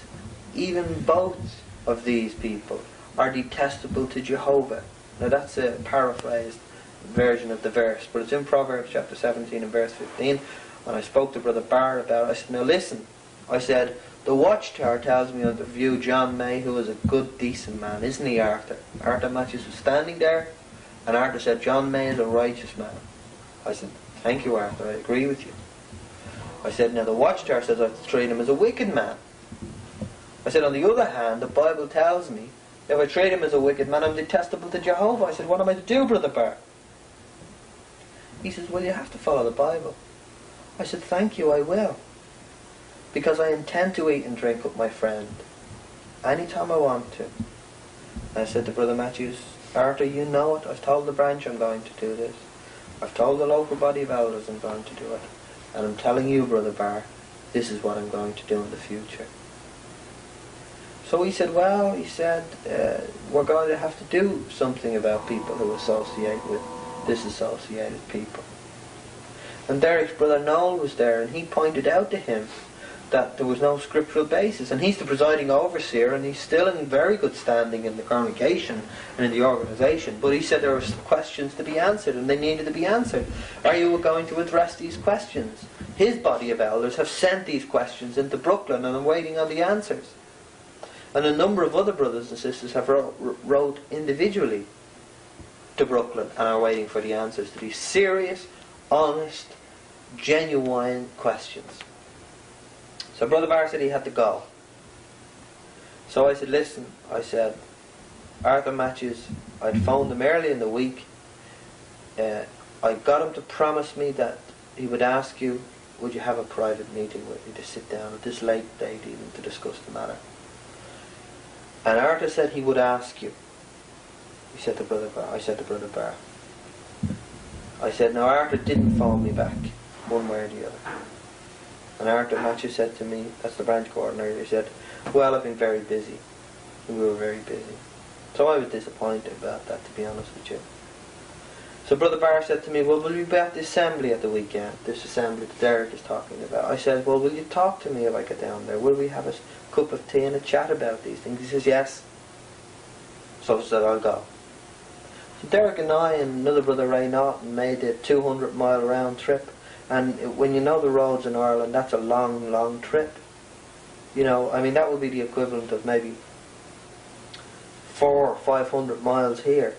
even both of these people are detestable to Jehovah. Now that's a paraphrased version of the verse, but it's in Proverbs chapter 17 and verse 15. And I spoke to Brother Barr about it. I said, now listen, I said, the Watchtower tells me to view John May, who is a good, decent man, isn't he, Arthur? Arthur Matthews was standing there, and Arthur said, John May is a righteous man. I said, thank you, Arthur, I agree with you. I said, now the Watchtower says I have to treat him as a wicked man. I said, on the other hand, the Bible tells me if I treat him as a wicked man, I'm detestable to Jehovah. I said, what am I to do, Brother Barr? He says, well, you have to follow the Bible. I said, thank you, I will. Because I intend to eat and drink with my friend anytime I want to. And I said to Brother Matthews, Arthur, you know it. I've told the branch I'm going to do this. I've told the local body of elders I'm going to do it. And I'm telling you, Brother Barr, this is what I'm going to do in the future. So he said, well, we're going to have to do something about people who associate with disassociated people. And Derek's brother Noel was there, and he pointed out to him that there was no scriptural basis. And he's the presiding overseer, and he's still in very good standing in the congregation and in the organisation. But he said there were questions to be answered, and they needed to be answered. Are you going to address these questions? His body of elders have sent these questions into Brooklyn, and I'm waiting on the answers. And a number of other brothers and sisters have wrote individually to Brooklyn and are waiting for the answers to these serious, honest, genuine questions. So Brother Barr said he had to go. So I said, listen, I said, Arthur Matthews, I'd phoned him early in the week. I got him to promise me that he would ask you, would you have a private meeting with me to sit down at this late date even to discuss the matter. And Arthur said he would ask you. He said to Brother Barr. I said to Brother Barr. I said, now Arthur didn't phone me back, one way or the other. And Arthur Matthews said to me, that's the branch coordinator, he said, well, I've been very busy. And we were very busy. So I was disappointed about that, to be honest with you. So Brother Barr said to me, well, will you be at the assembly at the weekend? This assembly that Derek is talking about. I said, well, will you talk to me if I get down there? Will we have a cup of tea and a chat about these things? He says, yes. So I said, I'll go. So Derek and I and another brother Ray Norton made a 200-mile round trip. And when you know the roads in Ireland, that's a long, long trip. You know, I mean, that would be the equivalent of maybe 400 or 500 miles here.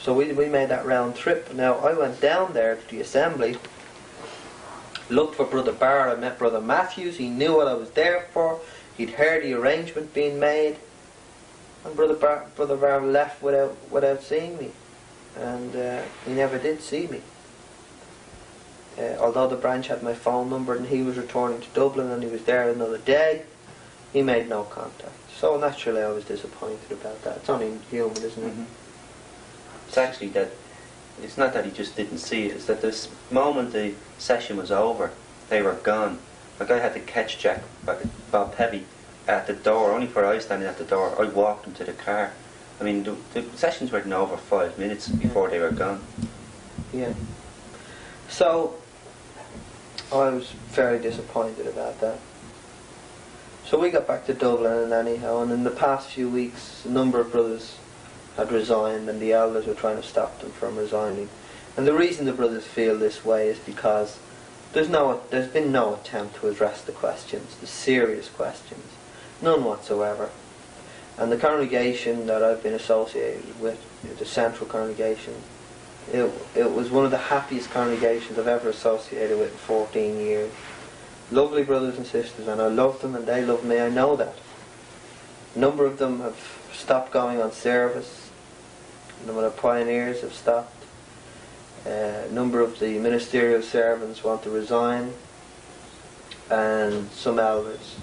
So we made that round trip. Now, I went down there to the assembly, looked for Brother Barr. I met Brother Matthews. He knew what I was there for. He'd heard the arrangement being made. And Brother Barr left without seeing me. And he never did see me. Although the branch had my phone number and he was returning to Dublin and he was there another day, he made no contact. So naturally I was disappointed about that. It's only human, isn't it? Mm-hmm. It's actually that, it's not that he just didn't see it, it's that this moment the session was over, they were gone. Like I had to catch Jack, Bob Pevy, at the door, only for I was standing at the door. I walked him to the car. I mean, the sessions weren't over 5 minutes before they were gone. Yeah. So, I was very disappointed about that. So we got back to Dublin and anyhow, and in the past few weeks, a number of brothers had resigned and the elders were trying to stop them from resigning. And the reason the brothers feel this way is because there's been no attempt to address the questions, the serious questions. None whatsoever. And the congregation that I've been associated with, the central congregation, it was one of the happiest congregations I've ever associated with in 14 years. Lovely brothers and sisters, and I love them and they love me, I know that. A number of them have stopped going on service. Some of the pioneers have stopped. A number of the ministerial servants want to resign, and some elders.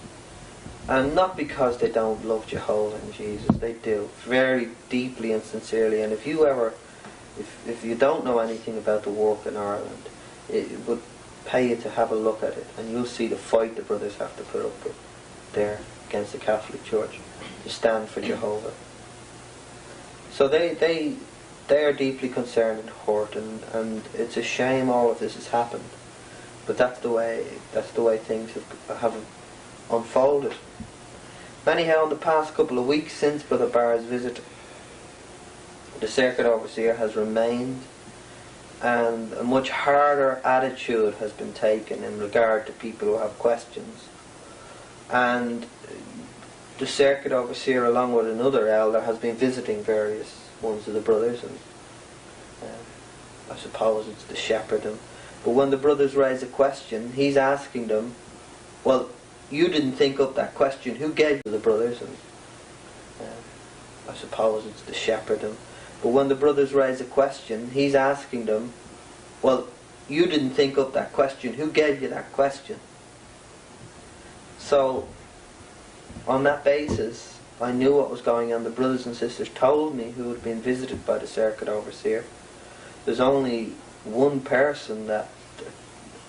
And not because they don't love Jehovah and Jesus, they do, very deeply and sincerely. And if you don't know anything about the work in Ireland, it would pay you to have a look at it, and you'll see the fight the brothers have to put up with there against the Catholic Church to stand for Jehovah. So they are deeply concerned and hurt, and it's a shame all of this has happened. But that's the way things have unfolded. Anyhow, in the past couple of weeks since Brother Barr's visit, the circuit overseer has remained, and a much harder attitude has been taken in regard to people who have questions. And the circuit overseer, along with another elder, has been visiting various ones of the brothers, and I suppose it's to shepherd them. But when the brothers raise a question, he's asking them, well, you didn't think up that question, who gave you the brothers? And I suppose it's to shepherd them. But when the brothers raise a question, he's asking them, well, you didn't think up that question, who gave you that question? So, on that basis, I knew what was going on. The brothers and sisters told me who had been visited by the circuit overseer. There's only one person that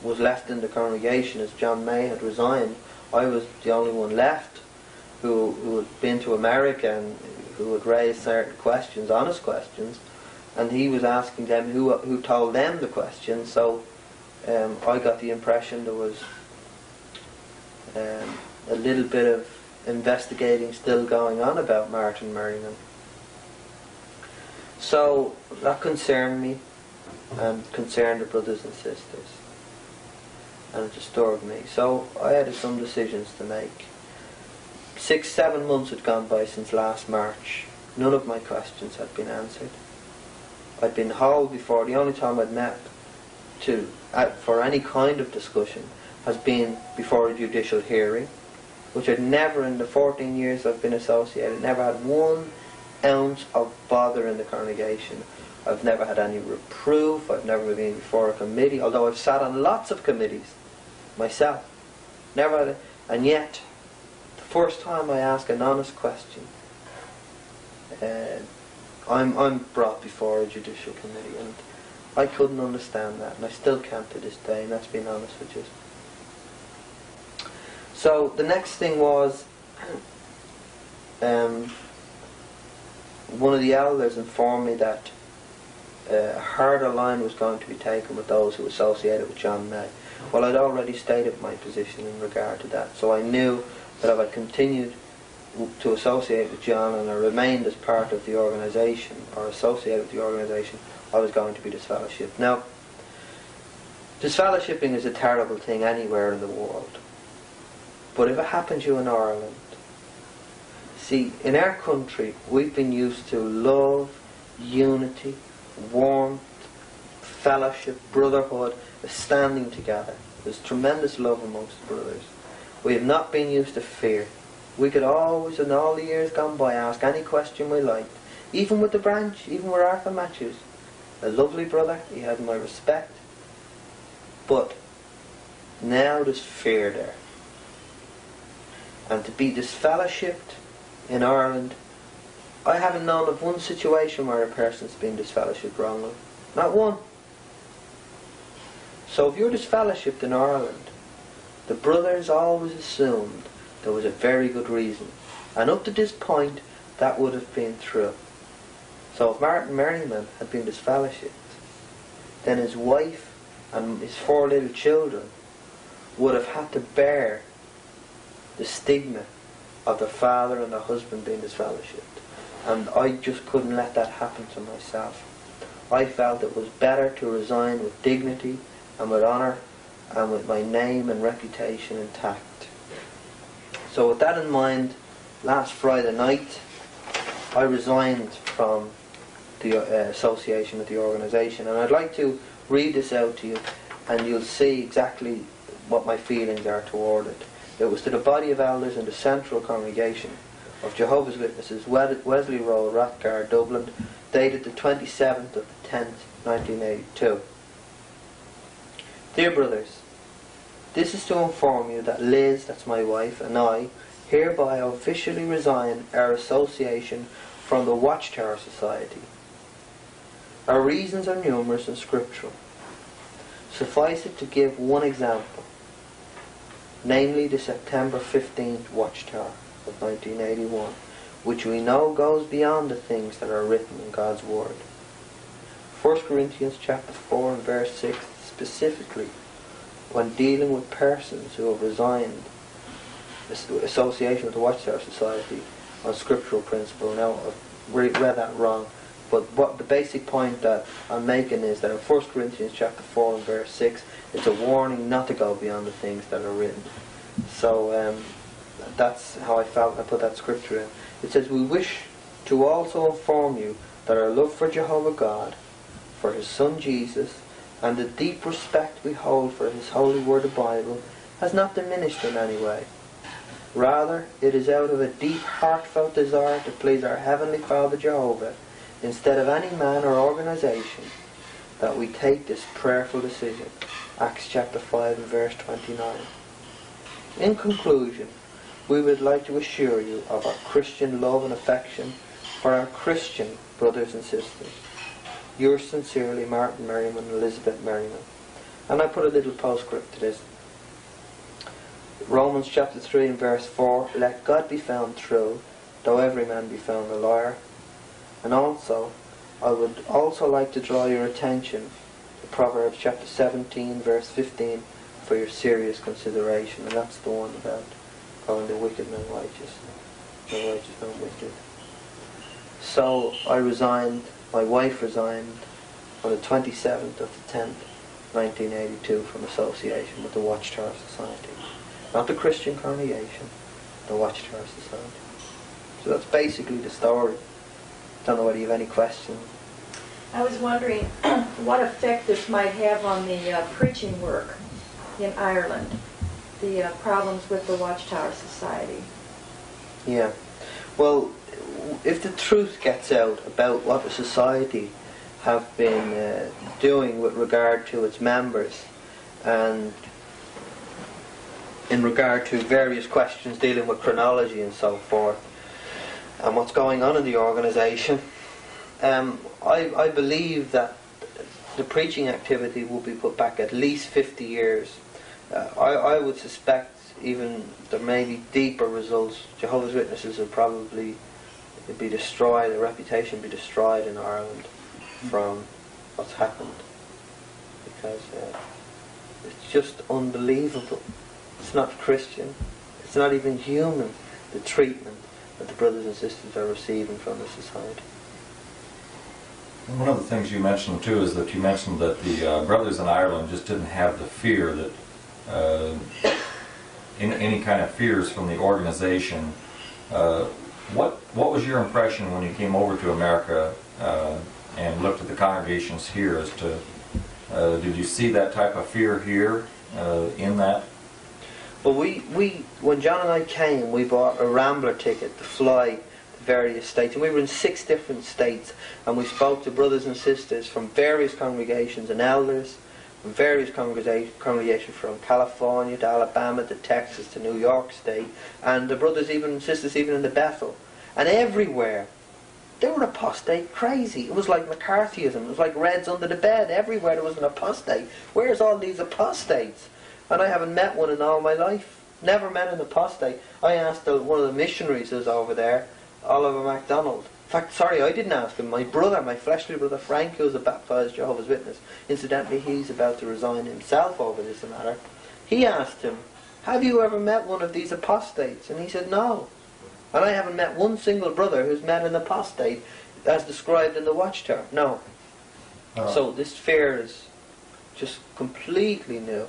was left in the congregation, as John May had resigned. I was the only one left who had been to America and who had raised certain questions, honest questions, and he was asking them who told them the questions. So I got the impression there was a little bit of investigating still going on about Martin Merriman. So that concerned me and concerned the brothers and sisters, and it disturbed me. So I had some decisions to make. 6-7 months had gone by since last March. None of my questions had been answered. I'd been hauled before. The only time I'd met for any kind of discussion has been before a judicial hearing, which I'd never, in the 14 years I've been associated, never had 1 ounce of bother in the congregation. I've never had any reproof. I've never been before a committee, although I've sat on lots of committees myself. Never had it. And yet, the first time I ask an honest question, I'm brought before a judicial committee, and I couldn't understand that, and I still can't to this day, and that's being honest with you. So the next thing was, one of the elders informed me that a harder line was going to be taken with those who associated with John May. Well, I'd already stated my position in regard to that, so I knew that if I continued to associate with John and I remained as part of the organisation or associated with the organisation, I was going to be disfellowshipped. Now, disfellowshipping is a terrible thing anywhere in the world, but if it happens to you in Ireland, see, in our country we've been used to love, unity, warmth, fellowship, brotherhood, standing together. There's tremendous love amongst brothers. We have not been used to fear. We could always, in all the years gone by, ask any question we liked. Even with the branch, even with Arthur Matthews. A lovely brother, he had my respect. But now there's fear there. And to be disfellowshipped in Ireland, I haven't known of one situation where a person's been disfellowshipped wrongly. Not one. So if you're disfellowshipped in Ireland, the brothers always assumed there was a very good reason. And up to this point, that would have been true. So if Martin Merriman had been disfellowshipped, then his wife and his 4 little children would have had to bear the stigma of their father and their husband being disfellowshipped. And I just couldn't let that happen to myself. I felt it was better to resign with dignity and with honour and with my name and reputation intact. So with that in mind, last Friday night I resigned from the association with the organisation, and I'd like to read this out to you and you'll see exactly what my feelings are toward it. It was to the body of elders in the central congregation of Jehovah's Witnesses, Wesley Road, Rathgar, Dublin, dated the 27th of the 10th, 1982. Dear brothers, this is to inform you that Liz, that's my wife, and I hereby officially resign our association from the Watchtower Society. Our reasons are numerous and scriptural. Suffice it to give one example, namely the September 15th Watchtower of 1981, which we know goes beyond the things that are written in God's Word. 1 Corinthians chapter 4 and verse 6 specifically, when dealing with persons who have resigned association with the Watchtower Society on scriptural principle. Now, I've read that wrong, but what the basic point that I'm making is that in 1 Corinthians chapter 4 and verse 6, it's a warning not to go beyond the things that are written. So that's how I felt. I put that scripture in. It says, we wish to also inform you that our love for Jehovah God, for His Son Jesus, and the deep respect we hold for His holy word, the Bible, has not diminished in any way. Rather, it is out of a deep, heartfelt desire to please our Heavenly Father Jehovah, instead of any man or organization, that we take this prayerful decision. Acts chapter 5 and verse 29. In conclusion, we would like to assure you of our Christian love and affection for our Christian brothers and sisters. Yours sincerely, Martin Merriman and Elizabeth Merriman. And I put a little postscript to this. Romans chapter 3 and verse 4, let God be found true, though every man be found a liar. And also, I would also like to draw your attention to Proverbs chapter 17 verse 15 for your serious consideration. And that's the one about calling the wicked men righteous, the righteous men wicked. So I resigned, my wife resigned on the 27th of the 10th, 1982 from association with the Watchtower Society. Not the Christian congregation, the Watchtower Society. So that's basically the story. Don't know whether you have any questions. I was wondering what effect this might have on the preaching work in Ireland, the problems with the Watchtower Society. Yeah. Well, if the truth gets out about what the society have been doing with regard to its members, and in regard to various questions dealing with chronology and so forth, and what's going on in the organisation, I believe that the preaching activity will be put back at least 50 years. I would suspect even there may be deeper results. Jehovah's Witnesses will probably be destroyed, their reputation be destroyed in Ireland from what's happened, because it's just unbelievable. It's not Christian, it's not even human, the treatment that the brothers and sisters are receiving from the society. One of the things you mentioned too is that you mentioned that the brothers in Ireland just didn't have the fear that any kind of fears from the organization. What was your impression when you came over to America and looked at the congregations here as to did you see that type of fear here in that? Well, when John and I came, we bought a Rambler ticket to fly to various states, and we were in 6 different states, and we spoke to brothers and sisters from various congregations and elders from various congregations from California to Alabama to Texas to New York State, and the brothers even and sisters even in the Bethel, and everywhere they were apostate crazy. It was like McCarthyism. It was like Reds under the bed. Everywhere there was an apostate. Where's all these apostates? And I haven't met one in all my life. Never met an apostate. I asked one of the missionaries who's over there, Oliver MacDonald. In fact, sorry, I didn't ask him. My brother, my fleshly brother Frank, who's a baptized Jehovah's Witness. Incidentally, he's about to resign himself over this matter. He asked him, have you ever met one of these apostates? And he said, no. And I haven't met one single brother who's met an apostate as described in the Watchtower. No. So this fear is just completely new.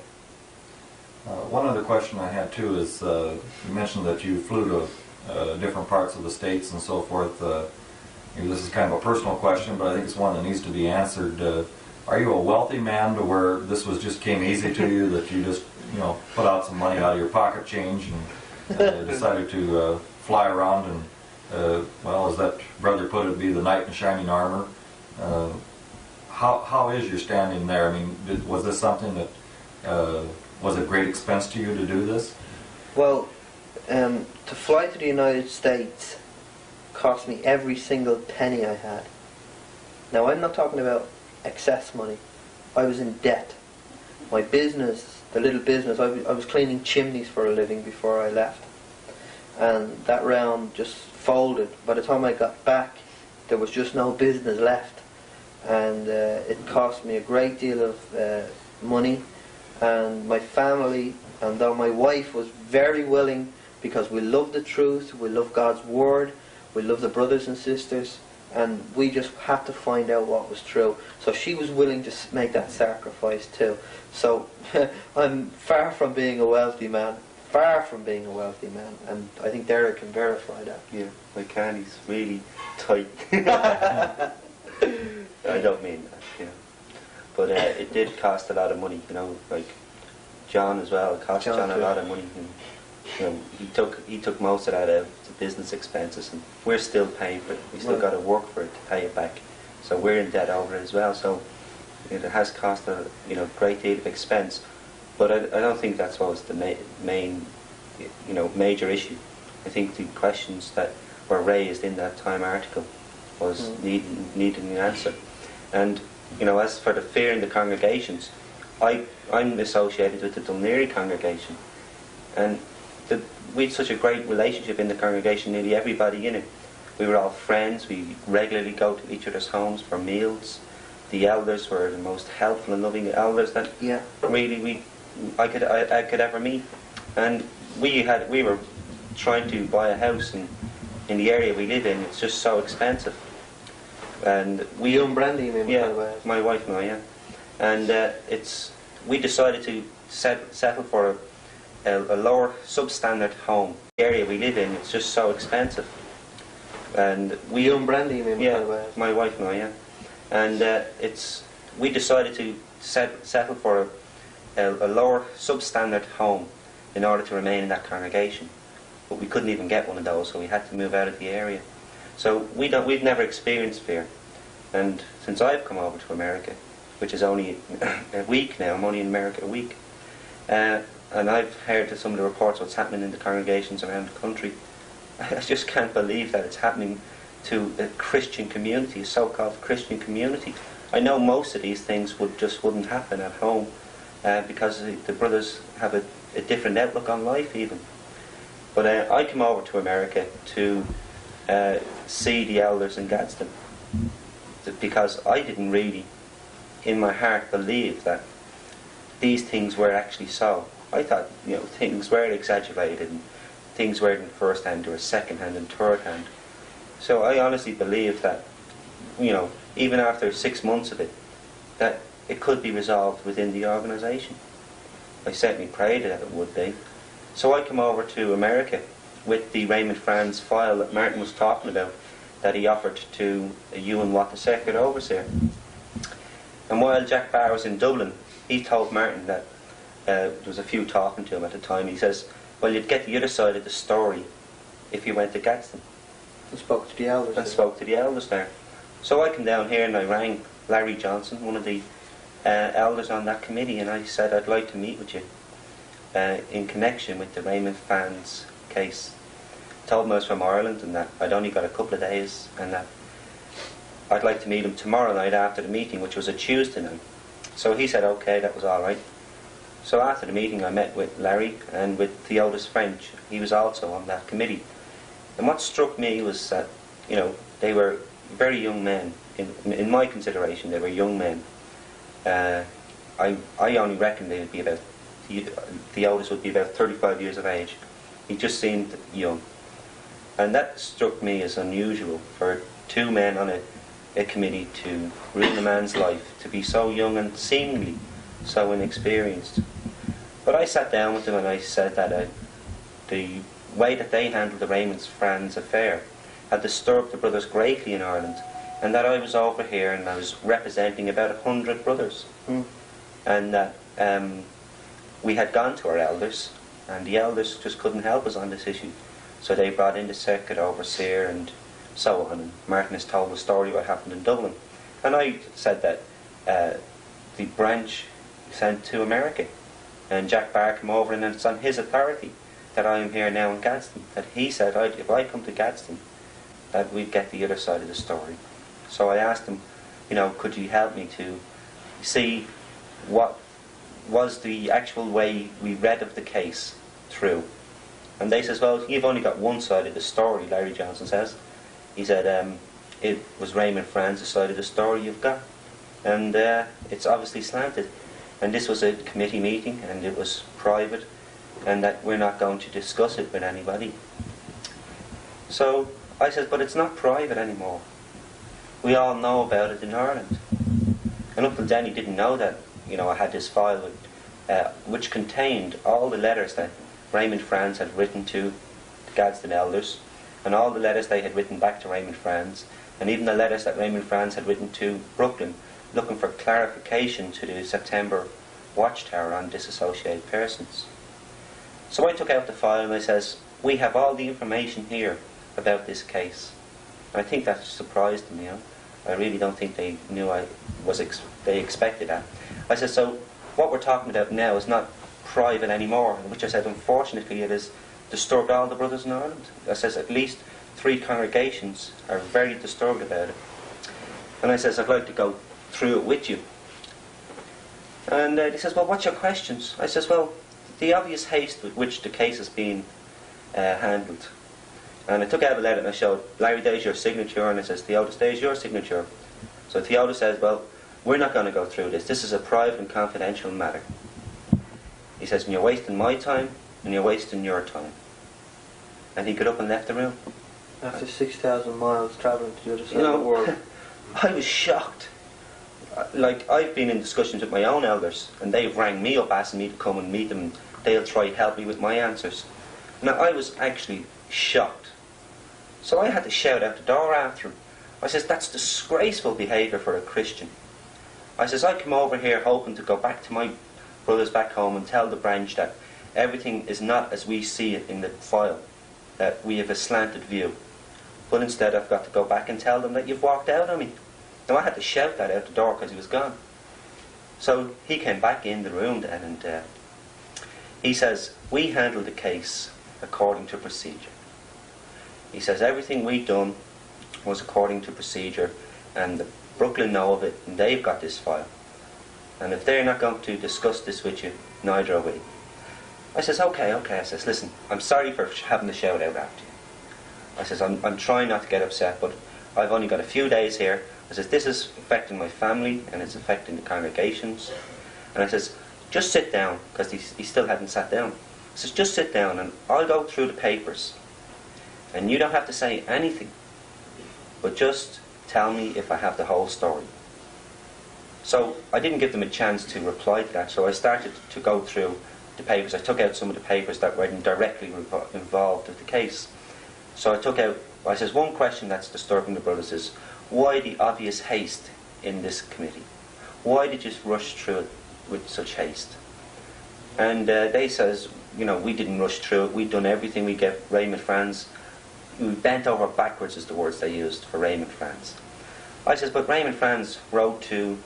One other question I had too is you mentioned that you flew to different parts of the states and so forth. This is kind of a personal question, but I think it's one that needs to be answered. Are you a wealthy man to where this just came easy to you, that you just put out some money out of your pocket change and decided to fly around and well, as that brother put it, be the knight in shining armor? How is your standing there? I mean, was this something that was a great expense to you to do this? Well, to fly to the United States cost me every single penny I had. Now, I'm not talking about excess money. I was in debt. My business, the little business, I was cleaning chimneys for a living before I left. And that round just folded. By the time I got back, there was just no business left. And it cost me a great deal of money. And my family, and though my wife was very willing, because we love the truth, we love God's Word, we love the brothers and sisters, and we just had to find out what was true. So she was willing to make that sacrifice too. So I'm far from being a wealthy man, far from being a wealthy man, and I think Derek can verify that. Yeah, my candy's really tight. I don't mean that, But it did cost a lot of money, like John as well. It cost John a lot of money. And, he took most of that out to business expenses, and we're still paying for it. We still got to work for it to pay it back. So we're in debt over it as well. So it has cost a great deal of expense. But I don't think that's what was the main major issue. I think the questions that were raised in that Time article was needing an answer. And as for the fear in the congregations, I'm associated with the Dunleary congregation, and we had such a great relationship in the congregation, nearly everybody in it. We were all friends, we regularly go to each other's homes for meals. The elders were the most helpful and loving elders that really I could ever meet. And we were trying to buy a house in the area we live in. It's just so expensive. And we Brandy, my wife and I, and we decided to settle for a lower substandard home. The area we live in, it's just so expensive. And Brandy, my wife and I, And we decided to settle for a lower substandard home in order to remain in that congregation. But we couldn't even get one of those, so we had to move out of the area. So we've never experienced fear. And since I've come over to America, which is only a week now, I'm only in America a week, and I've heard some of the reports what's happening in the congregations around the country. I just can't believe that it's happening to a Christian community, a so-called Christian community. I know most of these things wouldn't happen at home because the brothers have a different outlook on life even. But I came over to America to see the elders in Gadsden because I didn't really, in my heart, believe that these things were actually so. I thought, things were exaggerated and things were in first hand or second hand and third hand. So I honestly believe that, even after 6 months of it, that it could be resolved within the organisation. I certainly prayed that it would be. So I come over to America with the Raymond Franz file that Martin was talking about, that he offered to Ewan Watt, the circuit overseer. And while Jack Barr was in Dublin, he told Martin that there was a few talking to him at the time. He says, well, you'd get the other side of the story if you went to Gadsden. And spoke to the elders. And spoke to the elders there. So I came down here and I rang Larry Johnson, one of the elders on that committee, and I said I'd like to meet with you in connection with the Raymond Franz case. I told him I was from Ireland and that I'd only got a couple of days and that I'd like to meet him tomorrow night after the meeting, which was a Tuesday night. So he said okay, that was alright. So after the meeting I met with Larry and with Theodis French. He was also on that committee. And what struck me was that, they were very young men. In my consideration, they were young men. I only reckon they would be about, Theodis would be about 35 years of age. He just seemed young. And that struck me as unusual for two men on a committee to ruin a man's life, to be so young and seemingly so inexperienced. But I sat down with them and I said that the way that they handled the Raymond Franz affair had disturbed the brothers greatly in Ireland, and that I was over here and I was representing about 100 brothers. And that we had gone to our elders, and the elders just couldn't help us on this issue. So they brought in the circuit overseer and so on, and Martin has told the story what happened in Dublin. And I said that the branch sent to America, and Jack Barr came over, and it's on his authority that I am here now in Gadsden, that he said if I come to Gadsden that we'd get the other side of the story. So I asked him, could you help me to see what was the actual way we read of the case through. And they says, well, you've only got one side of the story, Larry Johnson says. He said, it was Raymond Franz's side of the story you've got. And it's obviously slanted. And this was a committee meeting, and it was private, and that we're not going to discuss it with anybody. So I said, but it's not private anymore. We all know about it in Ireland. And Uncle Denny didn't know that, I had this file which contained all the letters that Raymond Franz had written to the Gadsden elders, and all the letters they had written back to Raymond Franz, and even the letters that Raymond Franz had written to Brooklyn, looking for clarification to the September Watchtower on disassociated persons. So I took out the file and I says, we have all the information here about this case. And I think that surprised them, I really don't think they knew they expected that. I said, so what we're talking about now is not private anymore, which I said, unfortunately it has disturbed all the brothers in Ireland. I says, at least 3 congregations are very disturbed about it. And I says, I'd like to go through it with you. And he says, well, what's your questions? I says, well, the obvious haste with which the case is being handled. And I took out a letter and I showed, Larry, there's your signature, and I says, Theodis, there's your signature. So Theodis says, well, we're not going to go through this. This is a private and confidential matter. He says, and you're wasting my time, and you're wasting your time. And he got up and left the room. After 6,000 miles travelling to the other side of the world. I was shocked. Like, I've been in discussions with my own elders, and they've rang me up asking me to come and meet them, and they'll try to help me with my answers. Now, I was actually shocked. So I had to shout out the door after him. I says, that's disgraceful behaviour for a Christian. I says, I come over here hoping to go back to my brothers back home and tell the branch that everything is not as we see it in the file, that we have a slanted view. But instead I've got to go back and tell them that you've walked out on me. Now I had to shout that out the door because he was gone. So he came back in the room then, and he says, we handled the case according to procedure. He says, everything we've done was according to procedure, and the Brooklyn know of it, and they've got this file. And if they're not going to discuss this with you, neither are we. I says, okay. I says, listen, I'm sorry for having to shout out after you. I says, I'm trying not to get upset, but I've only got a few days here. I says, this is affecting my family, and it's affecting the congregations. And I says, just sit down, because he still hadn't sat down. I says, just sit down, and I'll go through the papers. And you don't have to say anything, but just tell me if I have the whole story. So I didn't give them a chance to reply to that, so I started to go through the papers. I took out some of the papers that weren't directly involved with the case. So I took out, I says, one question that's disturbing the brothers is, why the obvious haste in this committee? Why did you rush through it with such haste? And they says, you know, we didn't rush through it. We'd done everything. We gave Raymond, Franz. We bent over backwards is the words they used for Raymond, Franz. I says, but Raymond, Franz wrote to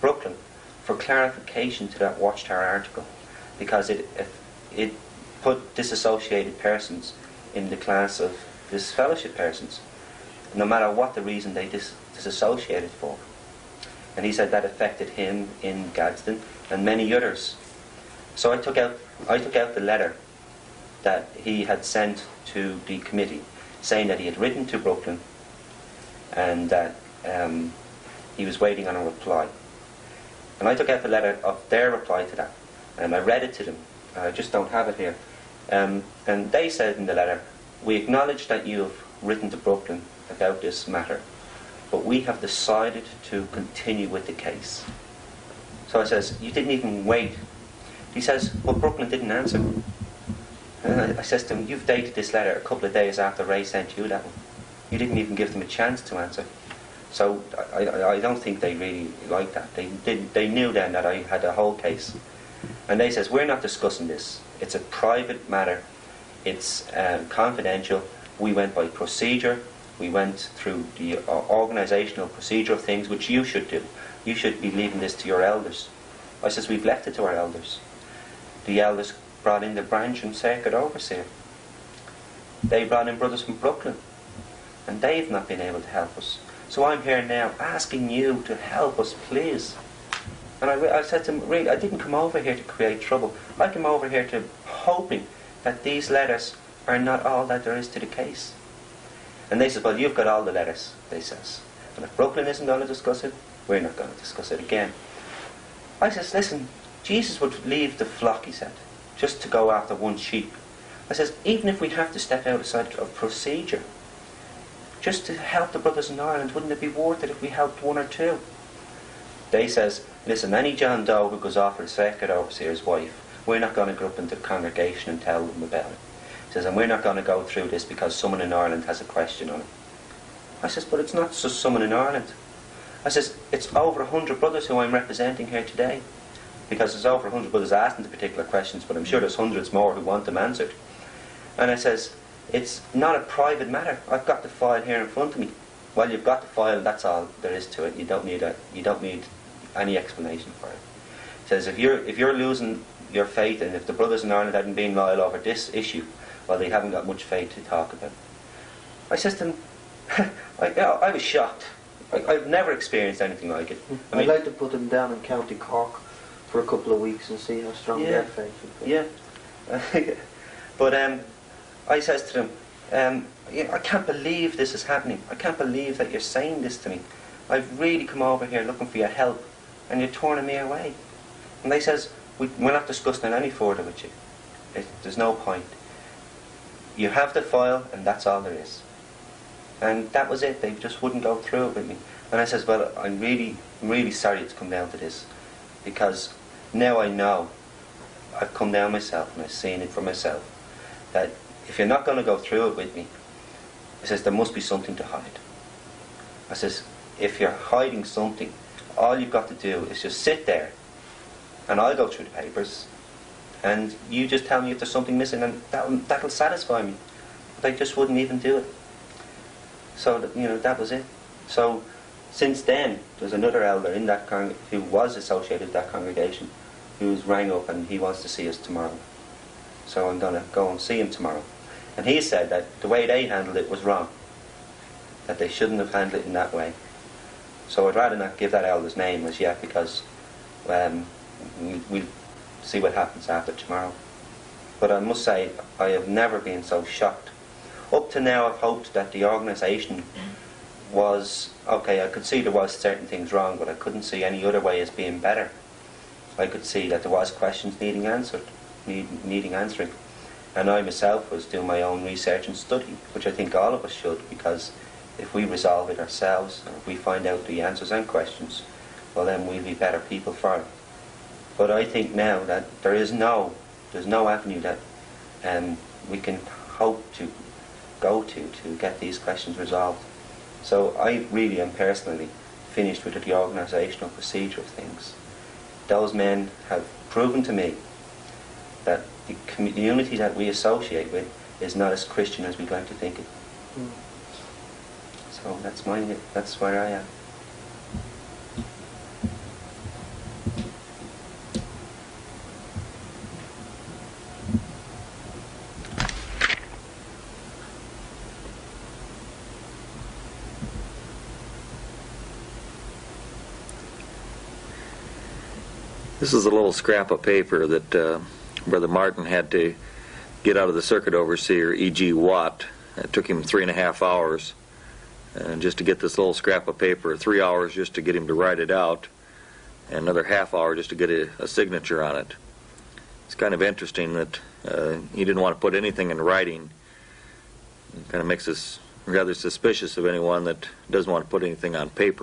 Brooklyn for clarification to that Watchtower article, because it put disassociated persons in the class of disfellowship persons, no matter what the reason they disassociated for. And he said that affected him in Gadsden and many others. So I took out the letter that he had sent to the committee, saying that he had written to Brooklyn and that he was waiting on a reply. And I took out the letter of their reply to that, and I read it to them. I just don't have it here. And they said in the letter, we acknowledge that you have written to Brooklyn about this matter, but we have decided to continue with the case. So I says, you didn't even wait. He says, well, Brooklyn didn't answer. And I says to him, you've dated this letter a couple of days after Ray sent you that one. You didn't even give them a chance to answer. So I don't think they really liked that. They knew then that I had a whole case. And they says, we're not discussing this. It's a private matter. It's confidential. We went by procedure. We went through the organisational procedure of things, which you should do. You should be leaving this to your elders. I says, we've left it to our elders. The elders brought in the branch and circuit overseer. They brought in brothers from Brooklyn, and they've not been able to help us. So I'm here now asking you to help us, please. And I said to him, really, I didn't come over here to create trouble. I came over here to hoping that these letters are not all that there is to the case. And they said, well, you've got all the letters, they says. And if Brooklyn isn't going to discuss it, we're not going to discuss it again. I says, listen, Jesus would leave the flock, he said, just to go after one sheep. I says, even if we have to step outside of procedure, just to help the brothers in Ireland, wouldn't it be worth it if we helped one or two? They says, listen, any John Doe who goes off for a circuit overseer's wife, we're not going to go up into the congregation and tell them about it. He says, and we're not going to go through this because someone in Ireland has a question on it. I says, but it's not just someone in Ireland. I says, it's over 100 brothers who I'm representing here today. Because there's over 100 brothers asking the particular questions, but I'm sure there's hundreds more who want them answered. And I says, it's not a private matter. I've got the file here in front of me. Well, you've got the file, that's all there is to it. You don't need any explanation for it. He says, if you're losing your faith, and if the brothers in Ireland hadn't been loyal over this issue, well, they haven't got much faith to talk about. I says to him, I was shocked. I've never experienced anything like it. I'd like to put them down in County Cork for a couple of weeks and see how strong their faith would be. Yeah. But I says to them, I can't believe this is happening. I can't believe that you're saying this to me. I've really come over here looking for your help, and you're turning me away. And they says, we're not discussing it any further with you. There's no point. You have the file, and that's all there is. And that was it. They just wouldn't go through it with me. And I says, well, I'm really sorry it's come down to this, because now I know, I've come down myself and I've seen it for myself, that if you're not going to go through it with me, he says, there must be something to hide. I says, if you're hiding something, all you've got to do is just sit there, and I'll go through the papers, and you just tell me if there's something missing, and that'll satisfy me. But I just wouldn't even do it. So that was it. So since then, there's another elder in that who was associated with that congregation, who's rang up and he wants to see us tomorrow. So I'm going to go and see him tomorrow. And he said that the way they handled it was wrong, that they shouldn't have handled it in that way. So I'd rather not give that elder's name as yet, because we'll see what happens after tomorrow. But I must say, I have never been so shocked. Up to now, I've hoped that the organisation was okay. I could see there was certain things wrong, but I couldn't see any other way as being better. I could see that there was questions needing answering, and I myself was doing my own research and study, which I think all of us should, because if we resolve it ourselves, or if we find out the answers and questions, well then we'll be better people for it. But I think now that there's no avenue that we can hope to go to get these questions resolved. So I really am personally finished with the organisational procedure of things. Those men have proven to me that the community that we associate with is not as Christian as we'd like to think it. So that's where I am. This is a little scrap of paper that Brother Martin had to get out of the circuit overseer, E.G. Watt. It took him 3.5 hours just to get this little scrap of paper, 3 hours just to get him to write it out, and another half hour just to get a signature on it. It's kind of interesting that he didn't want to put anything in writing. It kind of makes us rather suspicious of anyone that doesn't want to put anything on paper.